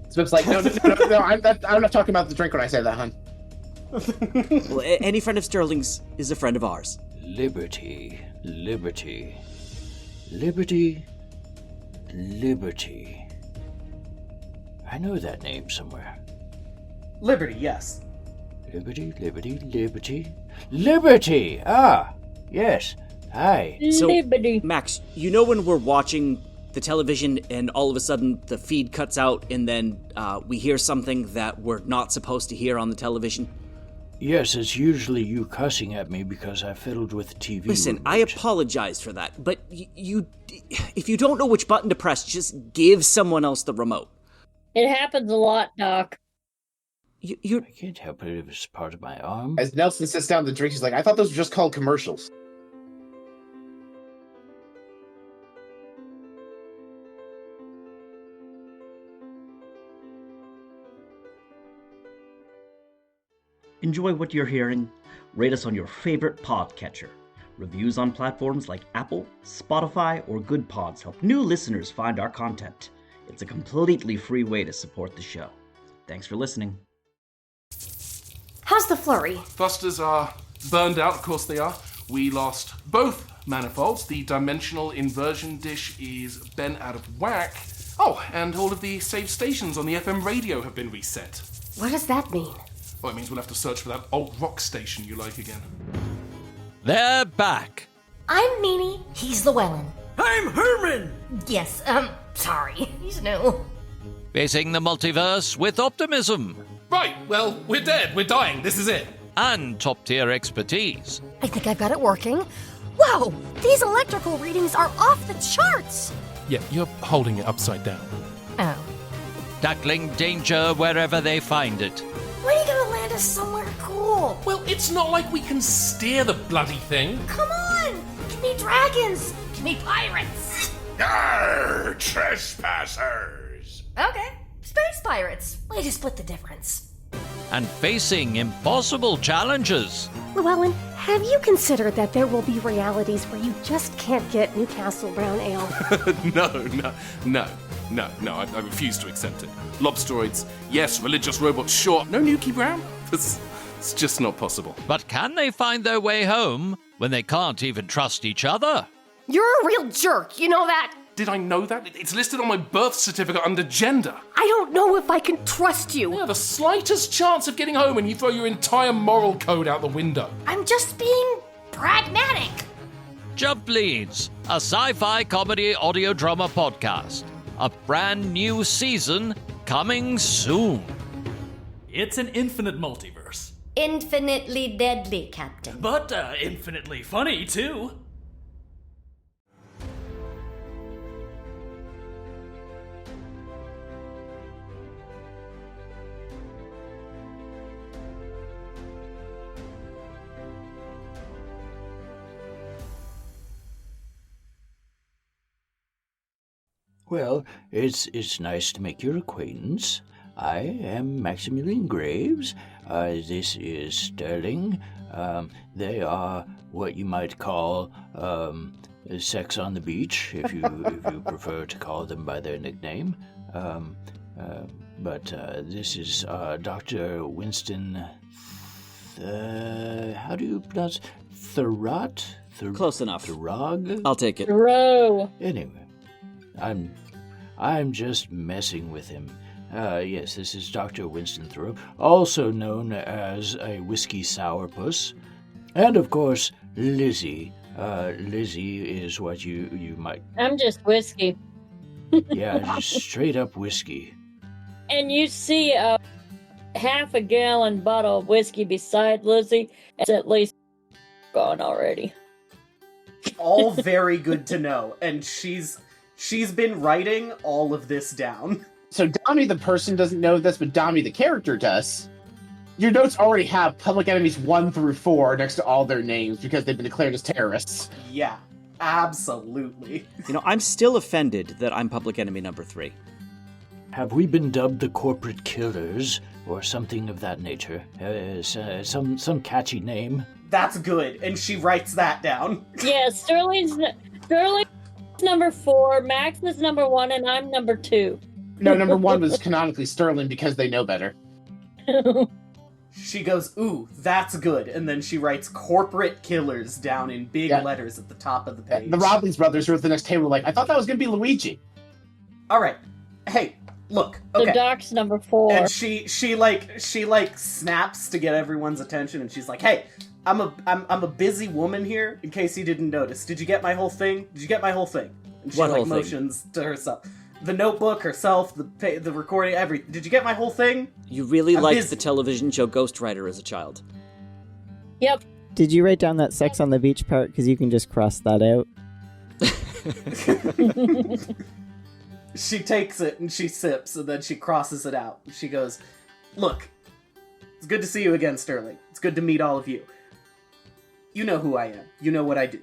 Swift's like, no, I'm not talking about the drink when I say that, hun. Well, any friend of Stirling's is a friend of ours. Liberty, liberty, liberty, liberty. I know that name somewhere. Liberty, yes. Liberty, liberty, liberty, liberty! Ah, yes. Hi. So, Liberty. Max, you know when we're watching the television and all of a sudden the feed cuts out and then we hear something that we're not supposed to hear on the television? Yes, it's usually you cussing at me because I fiddled with the TV Listen, remote. I apologize for that, but you if you don't know which button to press, just give someone else the remote. It happens a lot, Doc. You I can't help it if it's part of my arm. As Nelson sits down to drink, he's like, I thought those were just called commercials. Enjoy what you're hearing? Rate us on your favorite podcatcher. Reviews on platforms like Apple, Spotify, or Good Pods help new listeners find our content. It's a completely free way to support the show. Thanks for listening. How's the flurry? Thrusters are burned out, of course they are. We lost both manifolds. The dimensional inversion dish is bent out of whack. Oh, and all of the saved stations on the FM radio have been reset. What does that mean? Well, it means we'll have to search for that alt rock station you like again. They're back. I'm Meanie. He's Llewellyn. I'm Herman. Yes, sorry. He's new. Facing the multiverse with optimism. Right, well, we're dead. We're dying. This is it. And top-tier expertise. I think I've got it working. Whoa! These electrical readings are off the charts! Yeah, you're holding it upside down. Oh. Tackling danger wherever they find it. When are you gonna land us somewhere cool? Well, it's not like we can steer the bloody thing. Come on! Give me dragons! Give me pirates! Arr, trespassers! Okay, space pirates. Way to split the difference. And facing impossible challenges. Llewellyn, have you considered that there will be realities where you just can't get Newcastle Brown Ale? No, I refuse to accept it. Lobsteroids, yes. Religious robots, sure. No Nuki Brown? It's just not possible. But can they find their way home when they can't even trust each other? You're a real jerk, you know that? Did I know that? It's listed on my birth certificate under gender. I don't know if I can trust you. Yeah, the slightest chance of getting home and you throw your entire moral code out the window. I'm just being pragmatic. Jump Leads, a sci-fi comedy audio drama podcast. A brand new season coming soon. It's an infinite multiverse. Infinitely deadly, Captain. But infinitely funny, too. Well, it's nice to make your acquaintance. I am Maximilian Graves. This is Stirling. They are what you might call sex on the beach, if you prefer to call them by their nickname. But this is Dr. Winston. How do you pronounce Thurrott? Close enough. Thurrog? I'll take it. Row. Anyway, I'm just messing with him. Yes, this is Dr. Winston Thoreau, also known as a whiskey sourpuss. And of course, Lizzie. Lizzie is what you might... I'm just whiskey. Yeah, just straight up whiskey. And you see a half a gallon bottle of whiskey beside Lizzie. It's at least gone already. All very good to know. And she's been writing all of this down. So Domi the person doesn't know this, but Domi the character does. Your notes already have Public Enemies 1 through 4 next to all their names because they've been declared as terrorists. Yeah, absolutely. You know, I'm still offended that I'm Public Enemy number 3. Have we been dubbed the corporate killers or something of that nature? Some catchy name? That's good, and she writes that down. Yeah, Stirling's number 4, Max is number 1, and I'm number 2. No, number 1 was canonically Stirling because they know better. She goes, ooh, that's good, and then she writes corporate killers down in big letters at the top of the page. The Roblins brothers who were at the next table were like, I thought that was going to be Luigi. All right. Hey, look. Okay. So Doc's number 4. And she snaps to get everyone's attention, and she's like, "Hey, I'm a busy woman here. In case you didn't notice, did you get my whole thing? Did you get my whole thing?" And she What whole thing? motions to herself, the notebook, herself, the recording, everything. Did you get my whole thing? You really liked the television show Ghost Rider as a child. Yep. Did you write down that sex on the beach part? Because you can just cross that out. She takes it and she sips, and then she crosses it out. She goes, "Look, it's good to see you again, Stirling. It's good to meet all of you. You know who I am. You know what I do."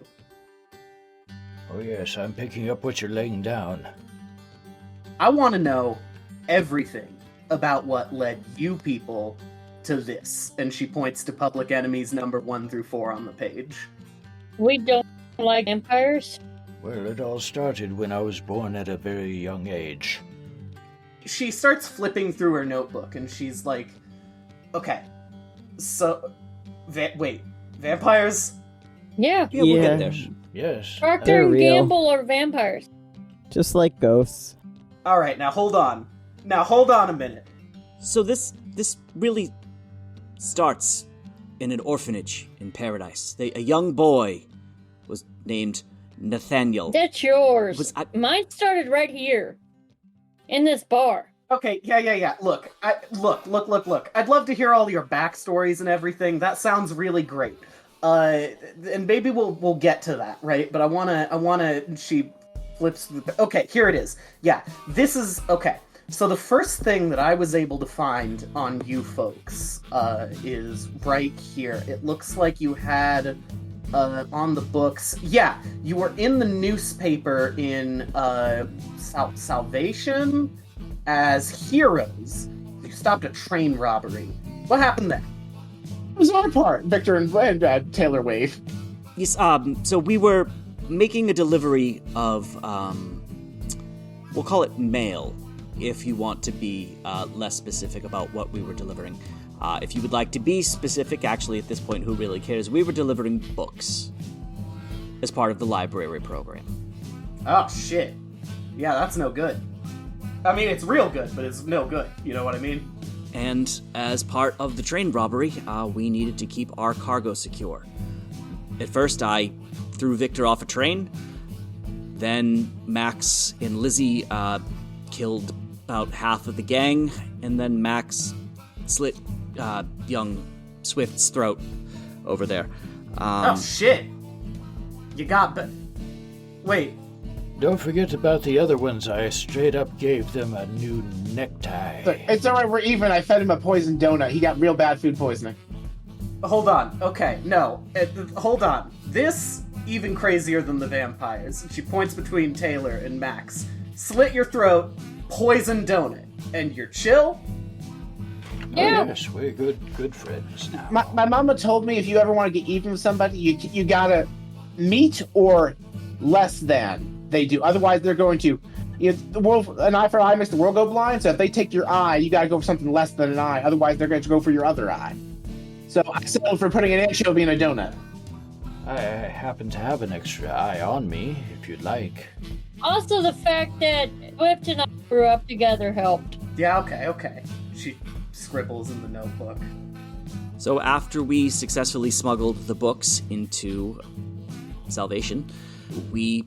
Oh yes, I'm picking up what you're laying down. I want to know everything about what led you people to this. And she points to Public Enemies number 1 through 4 on the page. We don't like vampires. Well, it all started when I was born at a very young age. She starts flipping through her notebook, and she's like, okay, so, wait, vampires? Yeah. Yeah, we'll get there. Yes. Procter They're and real. Gamble are vampires. Just like ghosts. All right, now hold on. Now hold on a minute. So this really starts in an orphanage in Paradise. A young boy was named Nathaniel. That's yours. Mine started right here, in this bar. Okay, yeah. Look. I'd love to hear all your backstories and everything. That sounds really great. And maybe we'll get to that, right? But I wanna. She flips. Okay, here it is. Yeah, this is okay. So the first thing that I was able to find on you folks is right here. It looks like you had on the books. Yeah, you were in the newspaper in Salvation as heroes. You stopped a train robbery. What happened there? It was our part, Victor and Taylor wave. Yes, so we were making a delivery of, we'll call it mail, if you want to be less specific about what we were delivering. If you would like to be specific, actually at this point, who really cares? We were delivering books as part of the library program. Oh, shit. Yeah, that's no good. I mean, it's real good, but it's no good. You know what I mean? And as part of the train robbery, we needed to keep our cargo secure. At first, I threw Victor off a train. Then Max and Lizzie killed about half of the gang. And then Max slit young Swift's throat over there. Oh, shit. You got... Wait. Don't forget about the other ones. I straight up gave them a new necktie. It's alright, we're even. I fed him a poisoned donut. He got real bad food poisoning. Hold on. Okay, no. Hold on. This, even crazier than the vampires. She points between Taylor and Max. Slit your throat, poison donut. And you're chill? Yeah. Oh, yes, we're good friends now. My mama told me if you ever want to get even with somebody, you gotta meet or less than they do. Otherwise, they're going to, an eye for an eye makes the world go blind. So if they take your eye, you gotta go for something less than an eye. Otherwise, they're going to go for your other eye. So I settled for putting an anchovy in a donut. I happen to have an extra eye on me, if you'd like. Also, the fact that Swift and I grew up together helped. Yeah, okay. She scribbles in the notebook. So after we successfully smuggled the books into Salvation, we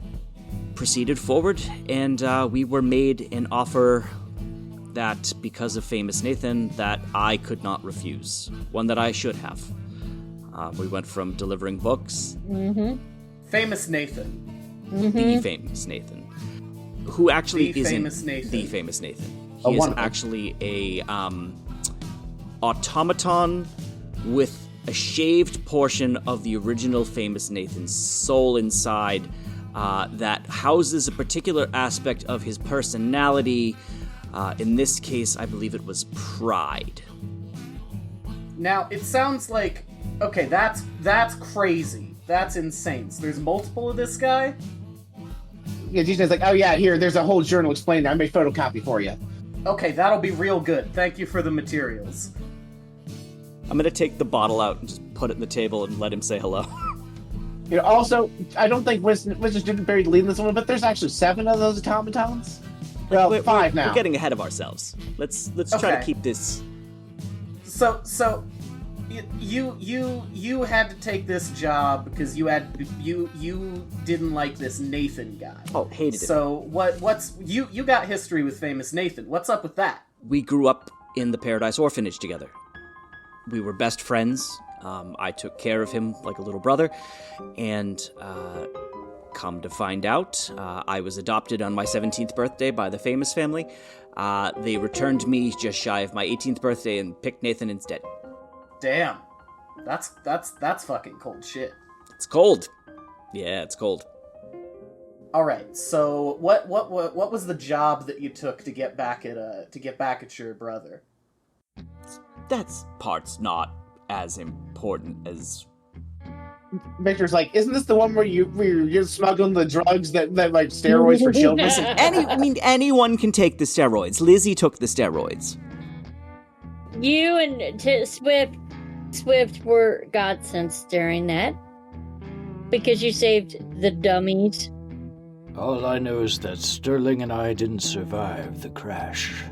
proceeded forward, and we were made an offer that because of Famous Nathan that I could not refuse. One that I should have. We went from delivering books. Famous Nathan. The Famous Nathan. Who actually The isn't Famous Nathan. the Famous Nathan. Oh, He is wonderful. actually a automaton with a shaved portion of the original Famous Nathan's soul inside that houses a particular aspect of his personality. In this case, I believe it was pride. Now, it sounds like... Okay, that's crazy. That's insane. So there's multiple of this guy? Yeah, Jason is like, oh yeah, here, there's a whole journal explaining that. I made a photocopy for you. Okay, that'll be real good. Thank you for the materials. I'm gonna take the bottle out and just put it on the table and let him say hello. You know, also, I don't think Winston didn't bury the lead in this one, but there's actually 7 of those automatons. Well, 5 now. We're getting ahead of ourselves. Let's try to Okay. keep this. So you had to take this job because you didn't like this Nathan guy. Oh, hated it. So what's you got history with Famous Nathan? What's up with that? We grew up in the Paradise Orphanage together. We were best friends. I took care of him like a little brother, and come to find out, I was adopted on my 17th birthday by the Famous family. They returned me just shy of my 18th birthday and picked Nathan instead. Damn, that's fucking cold shit. It's cold. Yeah, it's cold. All right, so what was the job that you took to get back at your brother? That's part's not as important as. Victor's like, isn't this the one where you're smuggling the drugs that like steroids for children? Listen, anyone can take the steroids. Lizzie took the steroids. You and Swift were godsends during that. Because you saved the dummies. All I know is that Stirling and I didn't survive the crash.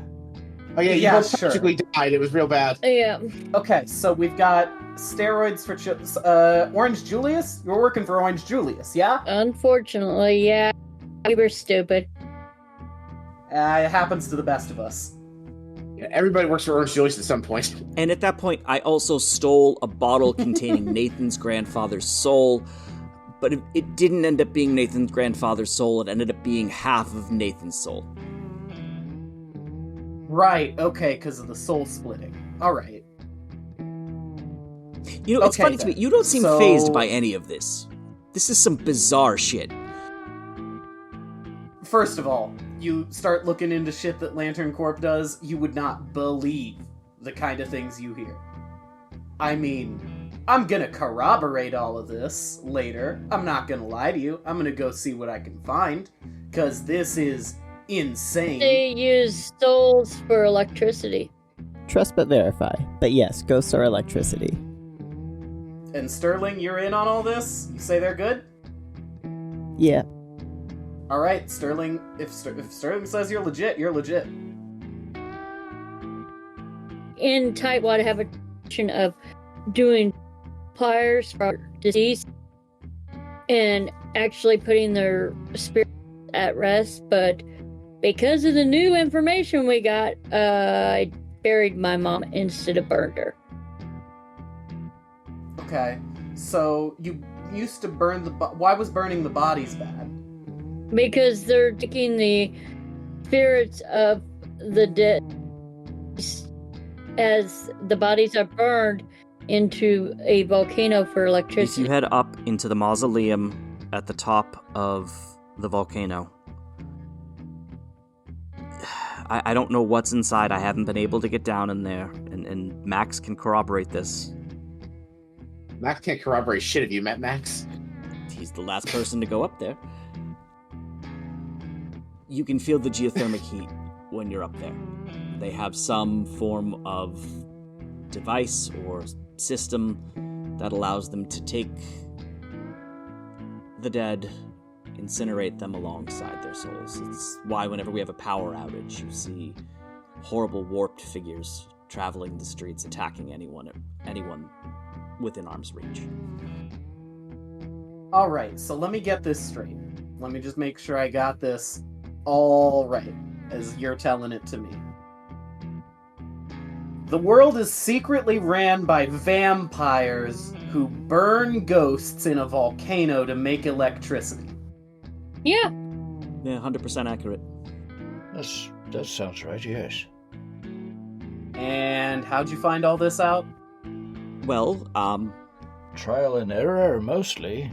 Oh yeah, you Yeah, both sure. practically died. It was real bad. Yeah. Okay, so we've got steroids for Orange Julius. You're working for Orange Julius, yeah? Unfortunately, yeah. We were stupid. It happens to the best of us. Yeah, everybody works for Orange Julius at some point. And at that point, I also stole a bottle containing Nathan's grandfather's soul. But it didn't end up being Nathan's grandfather's soul. It ended up being half of Nathan's soul. Right, okay, because of the soul splitting. Alright. You know, it's Okay, funny to me. then. You don't seem So- fazed by any of this. This is some bizarre shit. First of all, you start looking into shit that Lantern Corp does, you would not believe the kind of things you hear. I mean, I'm gonna corroborate all of this later. I'm not gonna lie to you. I'm gonna go see what I can find. Because this is insane. They use souls for electricity. Trust but verify. But yes, ghosts are electricity. And Stirling, you're in on all this? You say they're good? Yeah. Alright, Stirling, if Stirling says you're legit, you're legit. In Tightwad, I have a tradition of doing prayers for deceased and actually putting their spirit at rest, but because of the new information we got, I buried my mom instead of burned her. Okay, so you used to burn why was burning the bodies bad? Because they're taking the spirits of the dead as the bodies are burned into a volcano for If electricity. you head up into the mausoleum at the top of the volcano, I don't know what's inside. I haven't been able to get down in there, and Max can corroborate this. Max can't corroborate shit. Have you met Max? He's the last person to go up there. You can feel the geothermic heat when you're up there. They have some form of device or system that allows them to take the dead, incinerate them alongside their souls. It's why whenever we have a power outage, you see horrible warped figures traveling the streets, attacking anyone within arm's reach. Alright, so let me get this straight. Let me just make sure I got this all right, as you're telling it to me. The world is secretly ran by vampires who burn ghosts in a volcano to make electricity. Yeah. Yeah, 100% accurate. That sounds right, yes. And how'd you find all this out? Well, Trial and error, mostly.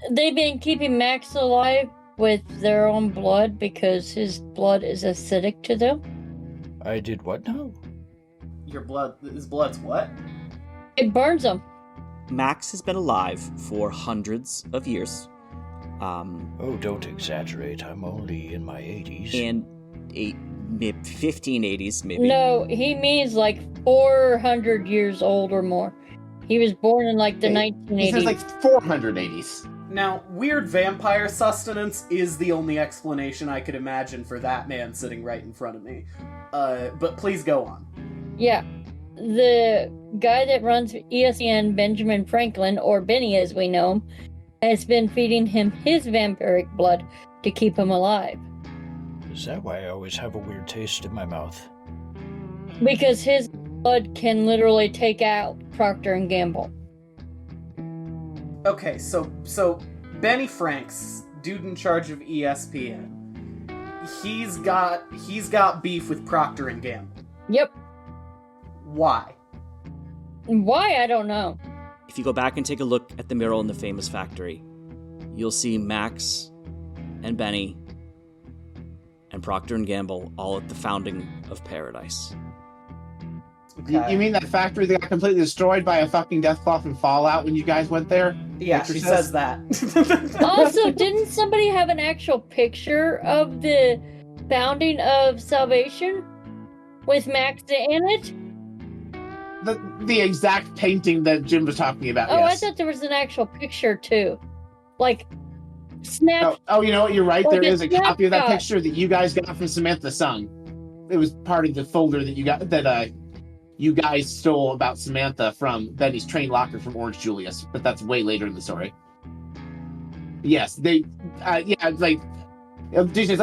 They've been keeping Max alive with their own blood because his blood is acidic to them. I did what now? His blood's what? It burns them. Max has been alive for hundreds of years. Oh, don't exaggerate. I'm only in my 80s. In 1580s, maybe. No, he means like 400 years old or more. He was born in like the 1980s. He says like 480s. Now, weird vampire sustenance is the only explanation I could imagine for that man sitting right in front of me. But please go on. Yeah. The guy that runs ESPN, Benjamin Franklin, or Benny as we know him, has been feeding him his vampiric blood to keep him alive. Is that why I always have a weird taste in my mouth? Because his blood can literally take out Procter & Gamble. Okay, so Benny Franks, dude in charge of ESPN, he's got beef with Procter & Gamble. Yep. Why? Why? I don't know. If you go back and take a look at the mural in the famous factory, you'll see Max and Benny and Procter & Gamble all at the founding of Paradise. Okay. You mean that factory that got completely destroyed by a fucking Deathcloth and Fallout when you guys went there? Yeah, she says that. Also, didn't somebody have an actual picture of the founding of Salvation with Max in it? The exact painting that Jim was talking about, Oh, yes. I thought there was an actual picture too. Like, snap. Oh, you know what? You're right. Or There the is a copy of that snapshot. picture that you guys got from Samantha Sung. It was part of the folder that you guys stole about Samantha from Benny's train locker from Orange Julius, but that's way later in the story. Yes, Disney's like,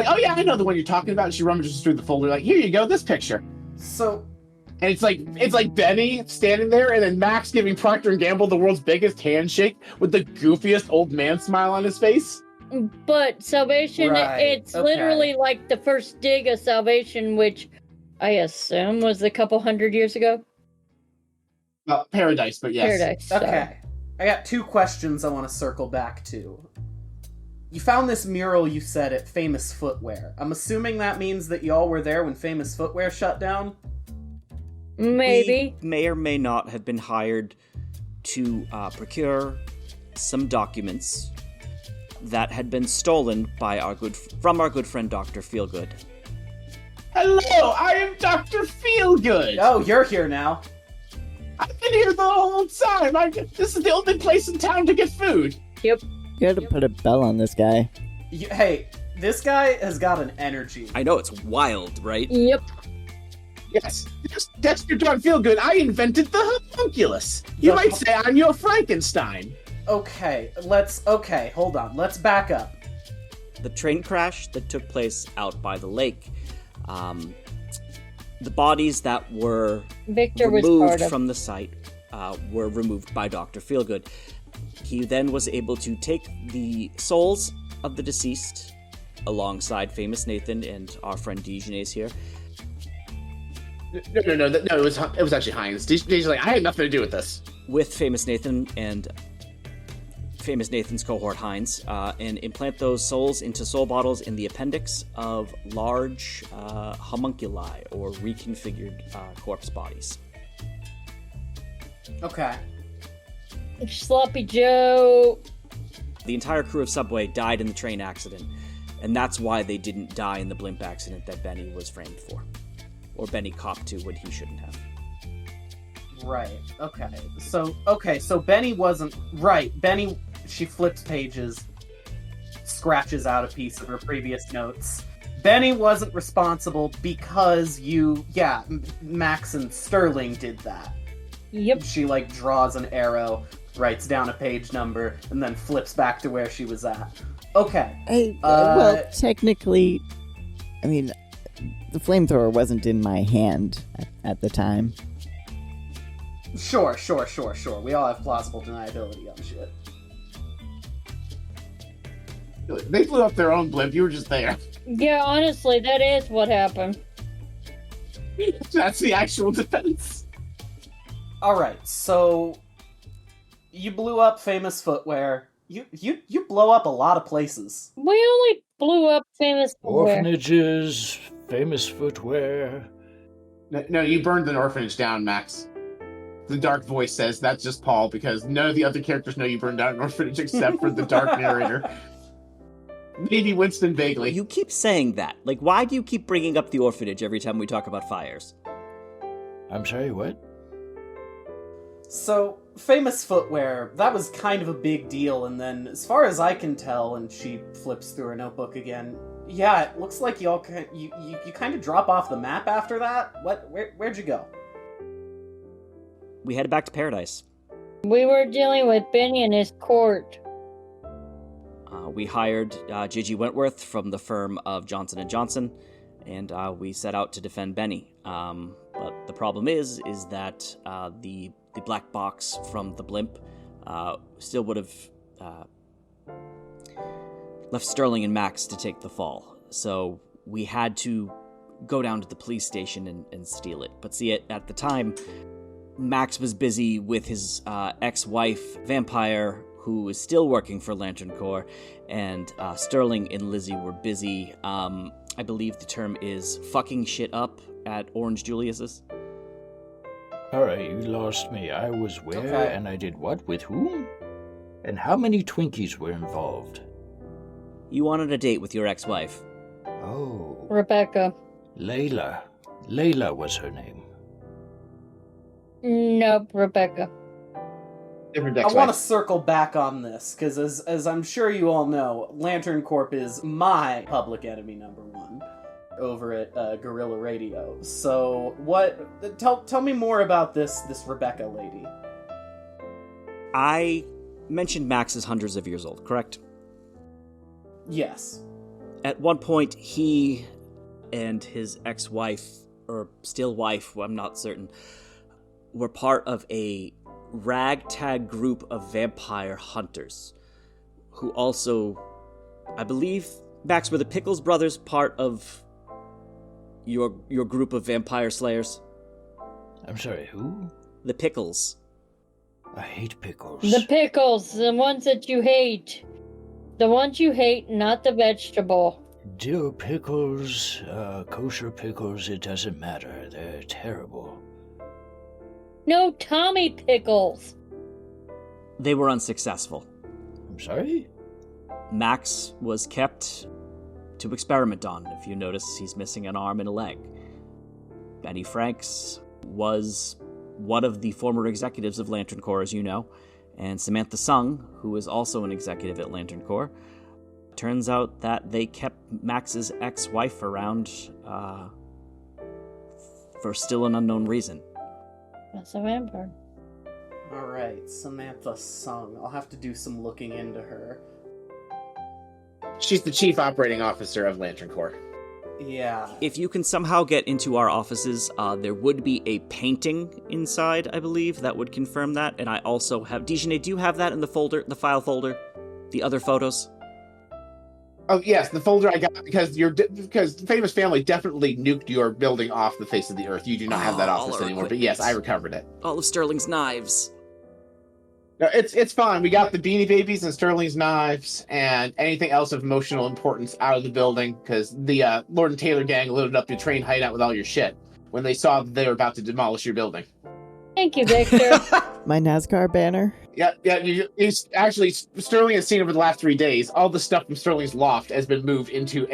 oh yeah, I know the one you're talking about. She rummages through the folder, like, here you go, this picture. So, and it's like Benny standing there, and then Max giving Procter & Gamble the world's biggest handshake with the goofiest old man smile on his face. But Salvation, Right, it's okay. literally like the first dig of Salvation, which I assume was a couple hundred years ago. Well, Paradise, but yes. Paradise. sorry. okay. I got two questions I want to circle back to. You found this mural, you said, at Famous Footwear. I'm assuming that means that y'all were there when Famous Footwear shut down? Maybe. We may or may not have been hired to procure some documents that had been stolen by from our good friend Dr. Feelgood. Hello, I am Dr. Feelgood. Oh, you're here now. I've been here the whole time. This is the only place in town to get food. Yep. You had to put a bell on this guy. Hey, this guy has got an energy. I know, it's wild, right? Yep. Yes, that's your Dr. Feelgood. I invented the homunculus. You might say I'm your Frankenstein. Okay, hold on. Let's back up. The train crash that took place out by the lake, the bodies that were Victor was removed part of. from the site were removed by Dr. Feelgood. He then was able to take the souls of the deceased alongside Famous Nathan and our friend Dijonais here. No, it was actually Hines. He's like, I had nothing to do with this. With Famous Nathan and Famous Nathan's cohort Hines, and implant those souls into soul bottles in the appendix of large homunculi, or reconfigured corpse bodies. Okay. Sloppy Joe. The entire crew of Subway died in the train accident, and that's why they didn't die in the blimp accident that Benny was framed for. Or Benny copped to when he shouldn't have. Right. Okay. So Benny wasn't right. Benny, she flips pages, scratches out a piece of her previous notes. Benny wasn't responsible because Max and Stirling did that. Yep. She draws an arrow, writes down a page number, and then flips back to where she was at. Okay. Well, technically, I mean, the flamethrower wasn't in my hand at the time. Sure. We all have plausible deniability on shit. They blew up their own blimp. You were just there. Yeah, honestly, that is what happened. That's the actual defense. Alright, so you blew up Famous Footwear. You blow up a lot of places. We only blew up Famous Footwear. Orphanages, Famous Footwear. No, you burned an orphanage down, Max. The dark voice says that's just Paul, because none of the other characters know you burned down an orphanage except for the dark narrator. Maybe Winston vaguely. You keep saying that. Like, why do you keep bringing up the orphanage every time we talk about fires? I'm sorry, what? So, Famous Footwear, that was kind of a big deal, and then, as far as I can tell, and she flips through her notebook again, yeah, it looks like you kind of drop off the map after that? Where'd you go? We headed back to Paradise. We were dealing with Benny and his court. We hired Gigi Wentworth from the firm of Johnson & Johnson, and we set out to defend Benny. But the problem is that the black box from the blimp still would have left Stirling and Max to take the fall. So we had to go down to the police station and steal it. But see, at the time, Max was busy with his ex-wife, Vampire, who is still working for Lantern Corp, and Stirling and Lizzie were busy, I believe the term is fucking shit up at Orange Julius's. Alright, you lost me. I was where, and I did what, with whom? And how many Twinkies were involved? You wanted a date with your ex-wife. Oh. Rebecca. Layla. Layla was her name. Nope, Rebecca. I want to circle back on this, because as I'm sure you all know, Lantern Corp is my public enemy number one over at Guerrilla Radio. So, tell me more about this Rebecca lady. I mentioned Max is hundreds of years old, correct? Yes. At one point, he and his ex-wife, or still wife, I'm not certain, were part of a ragtag group of vampire hunters who also, I believe, Max, were the Pickles brothers part of your group of vampire slayers? I'm sorry, who? The Pickles. I hate pickles. The pickles, the ones that you hate. The ones you hate, not the vegetable. Dill pickles, kosher pickles, it doesn't matter. They're terrible. No, Tommy Pickles. They were unsuccessful. I'm sorry? Max was kept to experiment on. If you notice, he's missing an arm and a leg. Benny Franks was one of the former executives of Lantern Corp, as you know, and Samantha Sung, who is also an executive at Lantern Corp. Turns out that they kept Max's ex-wife around for still an unknown reason. That's a vampire. Alright, Samantha Sung. I'll have to do some looking into her. She's the chief operating officer of Lantern Corp. Yeah. If you can somehow get into our offices, there would be a painting inside, I believe, that would confirm that. And I also have... Dijane, do you have that in the folder, the file folder? The other photos? Oh, yes, the folder I got because the Famous Family definitely nuked your building off the face of the earth. You do not have that office anymore, but yes, I recovered it. All of Stirling's knives. No, it's fine. We got the Beanie Babies and Stirling's knives and anything else of emotional importance out of the building because the Lord and Taylor gang loaded up your train hideout with all your shit when they saw that they were about to demolish your building. Thank you, Victor. My NASCAR banner? Yeah. Actually, Stirling has seen over the last 3 days, all the stuff from Stirling's loft has been moved into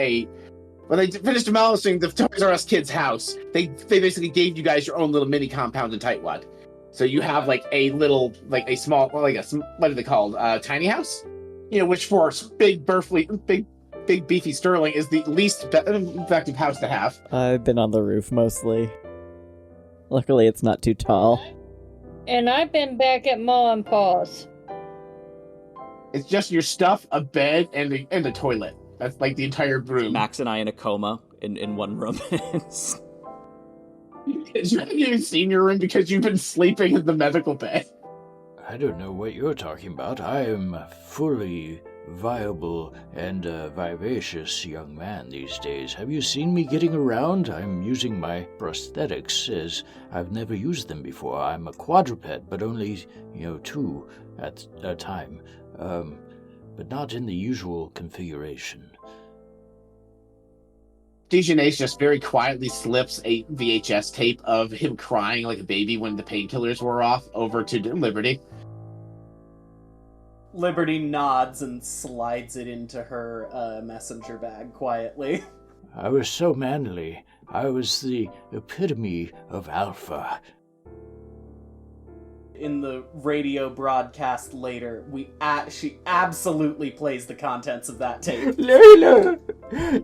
when they finished demolishing the Toys R Us kids' house, they basically gave you guys your own little mini compound in Tightwad. So you have what are they called? Tiny house? Which for big beefy Stirling is the least effective house to have. I've been on the roof mostly. Luckily, it's not too tall. And I've been back at Ma and Pa's. It's just your stuff, a bed, and the toilet. That's like the entire room. Max and I in a coma in one room. You haven't even seen your room because you've been sleeping in the medical bay. I don't know what you're talking about. I am a fully viable and vivacious young man these days. Have you seen me getting around? I'm using my prosthetics as I've never used them before. I'm a quadruped, but only, 2 at a time. But not in the usual configuration. Dijonais just very quietly slips a VHS tape of him crying like a baby when the painkillers wore off over to Liberty. Liberty nods and slides it into her messenger bag quietly. I was so manly. I was the epitome of alpha. In the radio broadcast later, she absolutely plays the contents of that tape. Layla!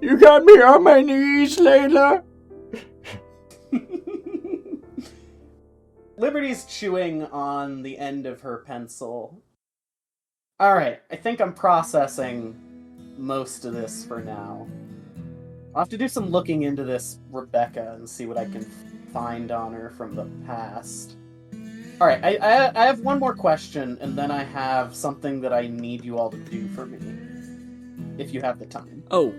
You got me on my knees, Layla! Liberty's chewing on the end of her pencil. Alright, I think I'm processing most of this for now. I'll have to do some looking into this Rebecca and see what I can find on her from the past. Alright, I have one more question, and then I have something that I need you all to do for me. If you have the time. Oh,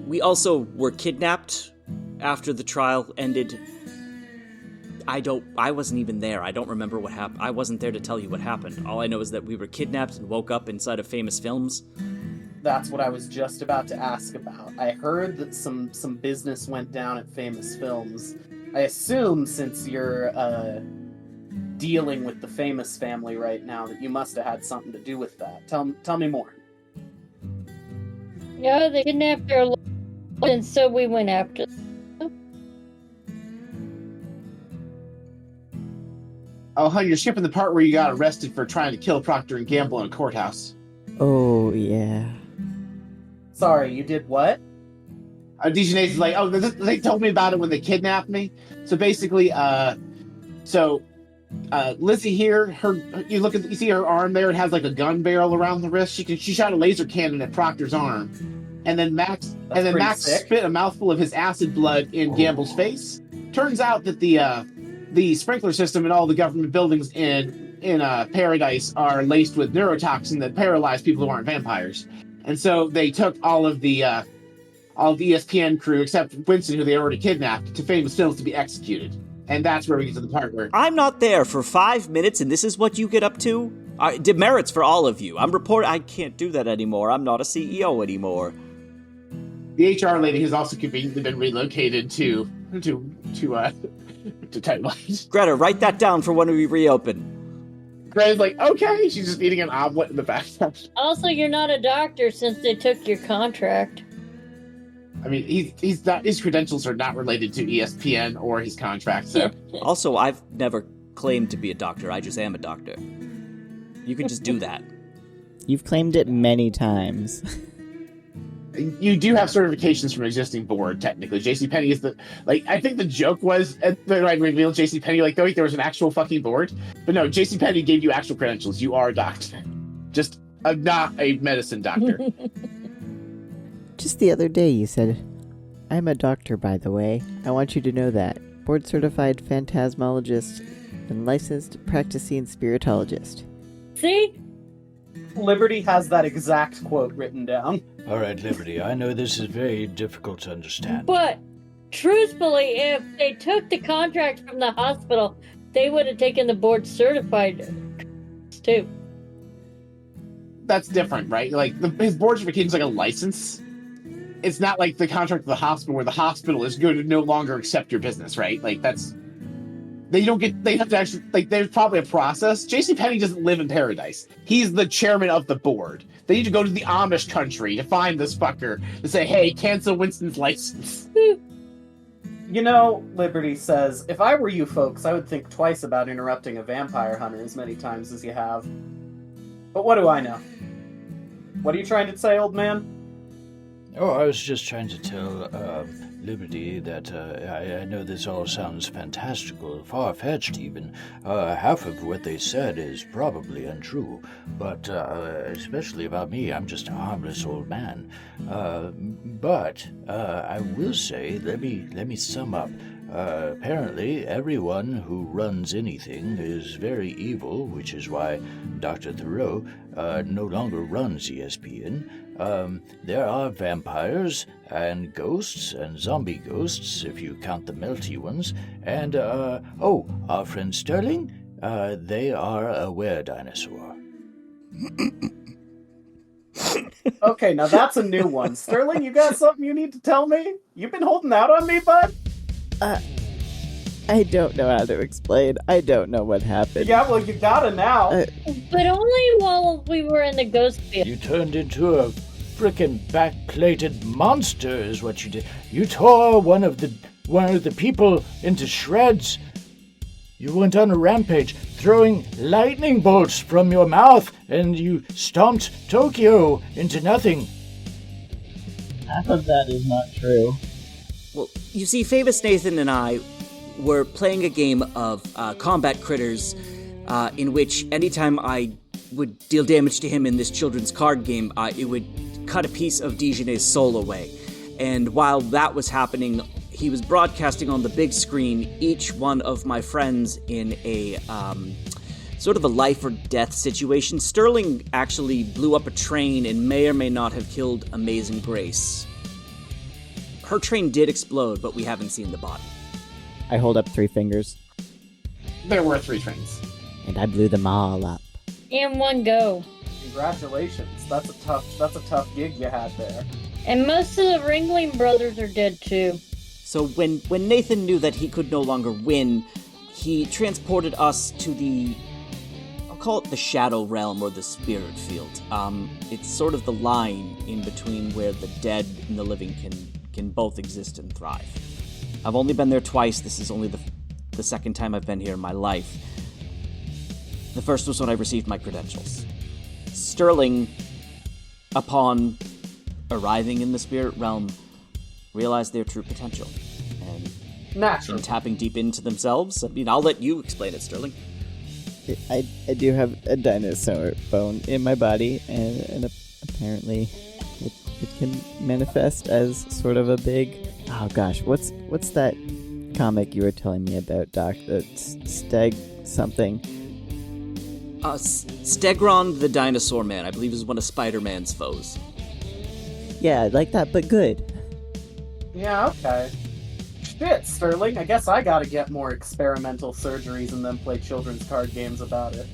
we also were kidnapped after the trial ended. I wasn't even there. I don't remember what happened. I wasn't there to tell you what happened. All I know is that we were kidnapped and woke up inside of Famous Films. That's what I was just about to ask about. I heard that some business went down at Famous Films. I assume since you're, dealing with the Famous family right now, that you must have had something to do with that. Tell me more. Yeah, they kidnapped our Lord, and so we went after them. Oh, honey, you're skipping the part where you got arrested for trying to kill Procter & Gamble in a courthouse. Oh, yeah. Sorry, you did what? Dijonais is like, they told me about it when they kidnapped me. So basically, Lizzie here, you see her arm there, it has like a gun barrel around the wrist. She shot a laser cannon at Proctor's arm. And then Max spit a mouthful of his acid blood in Gamble's face. Turns out that the sprinkler system in all the government buildings in Paradise are laced with neurotoxin that paralyze people who aren't vampires. And so they took all of the ESPN crew, except Winston, who they already kidnapped, to Famous Films to be executed. And that's where we get to the part where... I'm not there for 5 minutes, and this is what you get up to? Demerits for all of you. I can't do that anymore. I'm not a CEO anymore. The HR lady has also conveniently been relocated to Tightwad. Greta, write that down for when we reopen. Greta's like, okay. She's just eating an omelet in the background. Also, you're not a doctor since they took your contract. I mean, he's not, his credentials are not related to ESPN or his contract, so... Also, I've never claimed to be a doctor. I just am a doctor. You can just do that. You've claimed it many times. You do have certifications from an existing board, technically. JCPenney is I think the joke was, when I revealed JCPenney, there was an actual fucking board. But no, JCPenney gave you actual credentials. You are a doctor. Just not a medicine doctor. Just the other day you said, I'm a doctor, by the way. I want you to know that. Board-certified phantasmologist and licensed practicing spiritologist. See? Liberty has that exact quote written down. All right, Liberty, I know this is very difficult to understand. But, truthfully, if they took the contract from the hospital, they would have taken the board certified too. That's different, right? His board certification is like a license. It's not like the contract with the hospital where the hospital is going to no longer accept your business, right? They have to actually, there's probably a process. JCPenney doesn't live in Paradise. He's the chairman of the board. They need to go to the Amish country to find this fucker to say, hey, cancel Winston's license. Liberty says, if I were you folks, I would think twice about interrupting a vampire hunter as many times as you have. But what do I know? What are you trying to say, old man? Oh, I was just trying to tell Liberty that I know this all sounds fantastical, far-fetched even. Half of what they said is probably untrue, but especially about me, I'm just a harmless old man. But I will say, let me sum up. Apparently, everyone who runs anything is very evil, which is why Dr. Thoreau no longer runs ESPN. There are vampires and ghosts and zombie ghosts, if you count the melty ones. And, our friend Stirling, they are a were-dinosaur. Okay, now that's a new one. Sterling, you got something you need to tell me? You've been holding out on me, bud? I don't know how to explain. I don't know what happened. Yeah, well, you gotta now. But only while we were in the ghost field. You turned into a frickin' backplated monster is what you did. You tore one of the people into shreds. You went on a rampage, throwing lightning bolts from your mouth, and you stomped Tokyo into nothing. Half of that is not true. Well, you see, Famous Nathan and I were playing a game of combat critters in which anytime I would deal damage to him in this children's card game, it would cut a piece of Dijonet's soul away. And while that was happening, he was broadcasting on the big screen each one of my friends in a sort of a life or death situation. Stirling actually blew up a train and may or may not have killed Amazing Grace. Her train did explode, but we haven't seen the body. I hold up 3 fingers. There were 3 trains. And I blew them all up. In one go. Congratulations. That's a tough gig you had there. And most of the Ringling brothers are dead too. So when Nathan knew that he could no longer win, he transported us to the, I'll call it the Shadow Realm or the Spirit Field. It's sort of the line in between where the dead and the living can both exist and thrive. I've only been there twice. This is only the second time I've been here in my life. The first was when I received my credentials. Stirling, upon arriving in the Spirit Realm, realized their true potential. And naturally, in tapping deep into themselves, I mean, I'll let you explain it, Stirling. I do have a dinosaur bone in my body, and apparently it can manifest as sort of a big... Oh gosh, what's that comic you were telling me about, Doc? The Steg something. Stegron the Dinosaur Man, I believe, is one of Spider-Man's foes. Yeah, like that, but good. Yeah, okay. Shit, Sterling, I guess I gotta get more experimental surgeries and then play children's card games about it.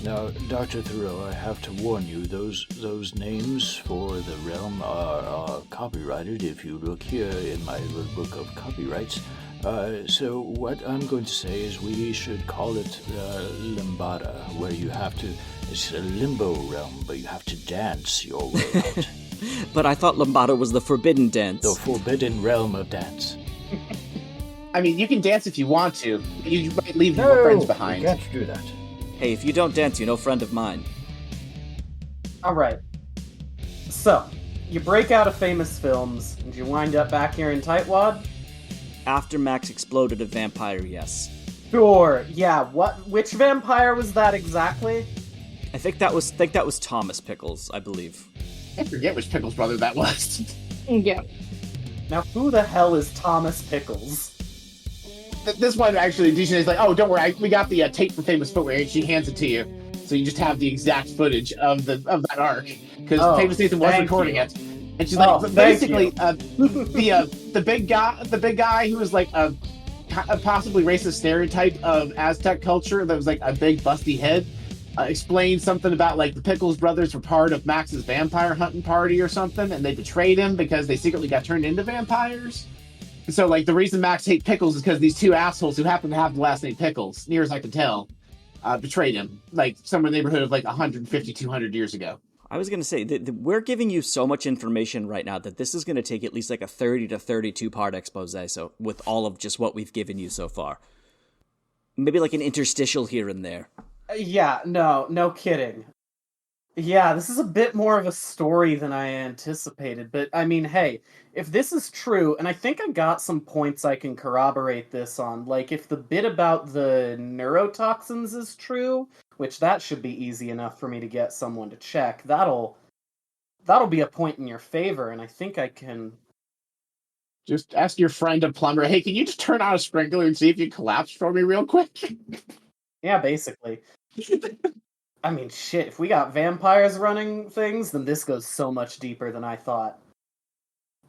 Now, Dr. Thoreau, I have to warn you, those names for the realm are copyrighted if you look here in my little book of copyrights. So what I'm going to say is we should call it Limbada, where you have to... It's a limbo realm, but you have to dance your way out. But I thought Limbada was the forbidden dance. The forbidden realm of dance. I mean, you can dance if you want to, but you might leave your friends behind. You can't do that. Hey, if you don't dance, you're no friend of mine. Alright. So, you break out of Famous Films, and you wind up back here in Tightwad? After Max exploded a vampire, yes. Sure, yeah, which vampire was that exactly? I think that was Thomas Pickles, I believe. I forget which Pickles brother that was. Yeah. Now, who the hell is Thomas Pickles? This one, actually, Dijonet's like, oh, don't worry, we got the tape for Famous Footwear, and she hands it to you. So you just have the exact footage of that arc. Because Famous Nathan was recording it. And she's like, basically, the big guy who was like a possibly racist stereotype of Aztec culture that was like a big busty head, explained something about like the Pickles brothers were part of Max's vampire hunting party or something, and they betrayed him because they secretly got turned into vampires. So like the reason Max hates Pickles is because these 2 assholes who happen to have the last name Pickles, near as I can tell, betrayed him, like somewhere in the neighborhood of like 150, 200 years ago. I was going to say, we're giving you so much information right now that this is going to take at least like a 30 to 32 part expose, so with all of just what we've given you so far. Maybe like an interstitial here and there. Yeah, no kidding. Yeah, this is a bit more of a story than I anticipated, but I mean, hey, if this is true, and I think I got some points I can corroborate this on, like if the bit about the neurotoxins is true, which that should be easy enough for me to get someone to check, that'll be a point in your favor, and I think I can... Just ask your friend, a plumber, hey, can you just turn on a sprinkler and see if you collapse for me real quick? Yeah, basically. I mean, shit, if we got vampires running things, then this goes so much deeper than I thought.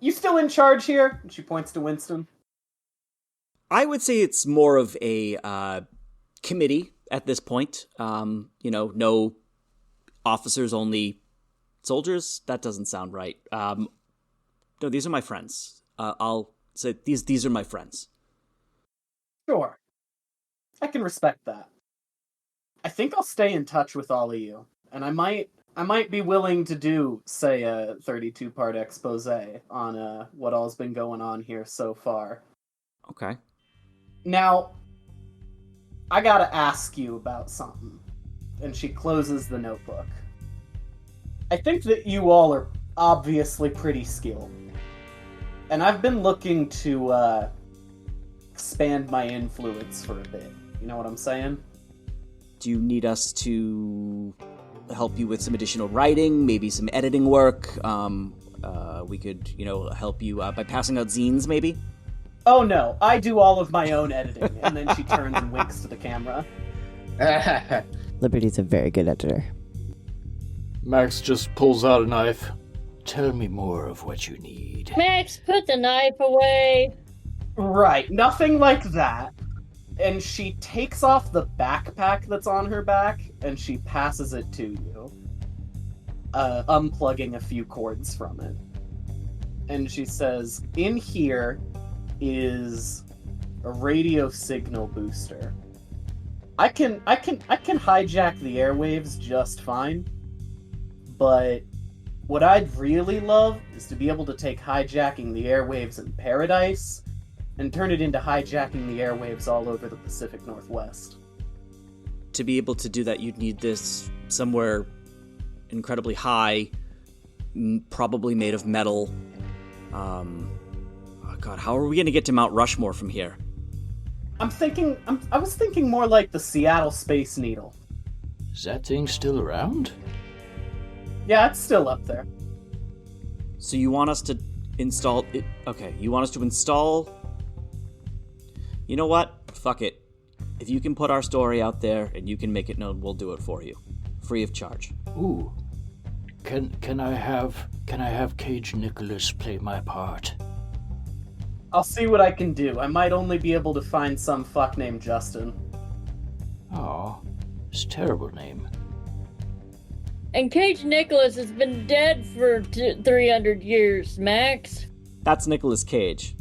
You still in charge here? And she points to Winston. I would say it's more of a committee at this point. No officers, only soldiers. That doesn't sound right. No, these are my friends. I'll say these are my friends. Sure. I can respect that. I think I'll stay in touch with all of you, and I might be willing to do, say, a 32-part expose on what all's been going on here so far. Okay. Now, I gotta ask you about something. And she closes the notebook. I think that you all are obviously pretty skilled. And I've been looking to expand my influence for a bit. You know what I'm saying? Do you need us to help you with some additional writing, maybe some editing work? We could, help you by passing out zines, maybe? Oh no, I do all of my own editing. And then she turns and winks to the camera. Liberty's a very good editor. Max just pulls out a knife. Tell me more of what you need. Max, put the knife away. Right, nothing like that. And she takes off the backpack that's on her back, and she passes it to you, unplugging a few cords from it. And she says, in here is a radio signal booster. I can hijack the airwaves just fine, but what I'd really love is to be able to take hijacking the airwaves in Paradise and turn it into hijacking the airwaves all over the Pacific Northwest. To be able to do that, you'd need this somewhere incredibly high, probably made of metal. Oh God, how are we going to get to Mount Rushmore from here? I was thinking more like the Seattle Space Needle. Is that thing still around? Yeah, it's still up there. So you want us to install it? Okay, you want us to install... You know what? Fuck it. If you can put our story out there and you can make it known, we'll do it for you. Free of charge. Ooh. Can I have Cage Nicholas play my part? I'll see what I can do. I might only be able to find some fuck named Justin. Aw, it's a terrible name. And Cage Nicholas has been dead for 300 years, Max. That's Nicolas Cage.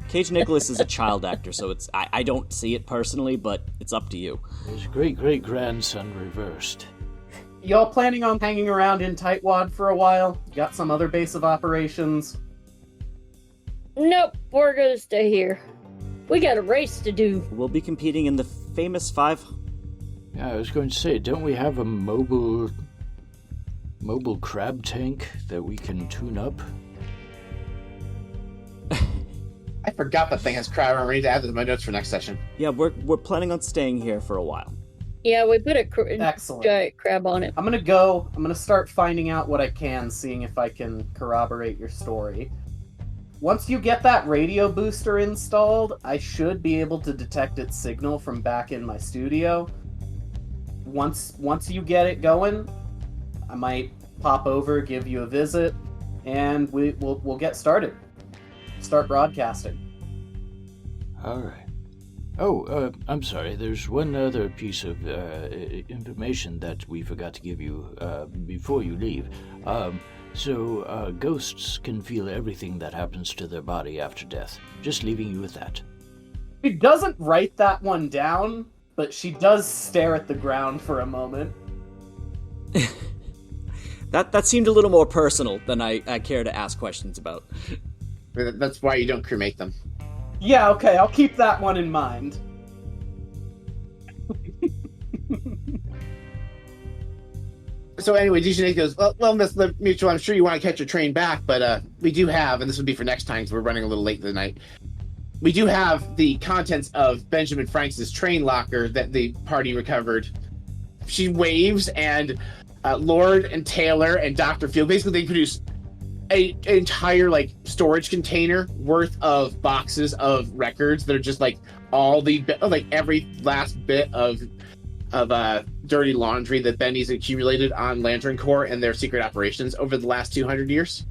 Cage Nicholas is a child actor, so it's I don't see it personally, but it's up to you. His great-great-grandson reversed. Y'all planning on hanging around in Tightwad for a while? Got some other base of operations? Nope, we're gonna stay here. We got a race to do. We'll be competing in the famous 5... Yeah, I was going to say, don't we have a mobile crab tank that we can tune up? I forgot that thing has crab. I'm ready to add it to my notes for next session. Yeah, we're planning on staying here for a while. Yeah, we put a Excellent. giant crab on it. I'm gonna start finding out what I can, seeing if I can corroborate your story. Once you get that radio booster installed, I should be able to detect its signal from back in my studio. Once you get it going, I might pop over, give you a visit, and we'll get started. Start broadcasting. All right. Oh, I'm sorry. There's one other piece of information that we forgot to give you before you leave. So ghosts can feel everything that happens to their body after death. Just leaving you with that. She doesn't write that one down, but she does stare at the ground for a moment. That seemed a little more personal than I care to ask questions about. That's why you don't cremate them. Yeah, okay, I'll keep that one in mind. So anyway, Dijonais goes, well, Miss Mutual, I'm sure you want to catch your train back, but we do have, and this would be for next time because we're running a little late in the night, we do have the contents of Benjamin Franks' train locker that the party recovered. She waves, and Lord and Taylor and Dr. Field, basically they produce an entire like storage container worth of boxes of records that are just like all the like every last bit of dirty laundry that Benny's accumulated on Lantern Corp and their secret operations over the last 200 years.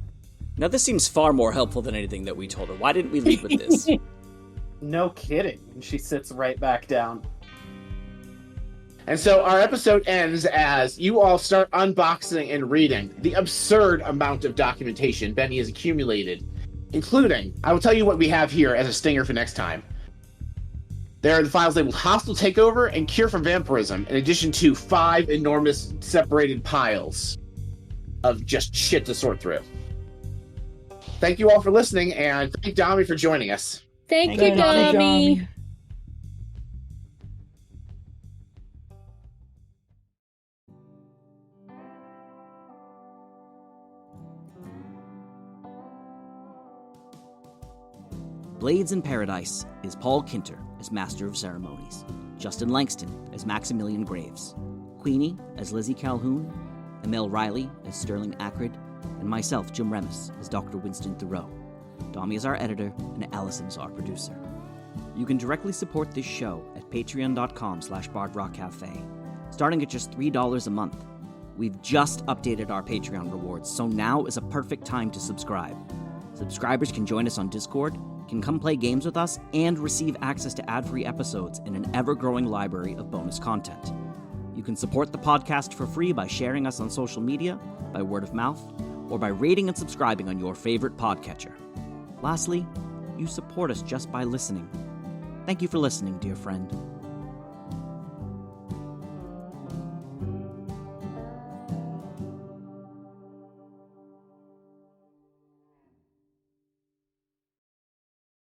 Now this seems far more helpful than anything that we told her. Why didn't we lead with this? No kidding. And she sits right back down. And so our episode ends as you all start unboxing and reading the absurd amount of documentation Benny has accumulated, including, I will tell you what we have here as a stinger for next time. There are the files labeled Hostile Takeover and Cure for Vampirism, in addition to 5 enormous separated piles of just shit to sort through. Thank you all for listening, and thank Domi for joining us. Thank you, Domi. Blades in Paradise is Paul Kinter as Master of Ceremonies, Justin Langston as Maximilian Graves, Queenie as Lizzie Calhoun, Emil Riley as Stirling Ackred, and myself, Jim Remus, as Dr. Winston Thoreau. Domi is our editor, and Allison is our producer. You can directly support this show at patreon.com/bardrockcafe, starting at just $3 a month. We've just updated our Patreon rewards, so now is a perfect time to subscribe. Subscribers can join us on Discord, can come play games with us, and receive access to ad-free episodes and an ever-growing library of bonus content. You can support the podcast for free by sharing us on social media, by word of mouth, or by rating and subscribing on your favorite podcatcher. Lastly, you support us just by listening. Thank you for listening, dear friend.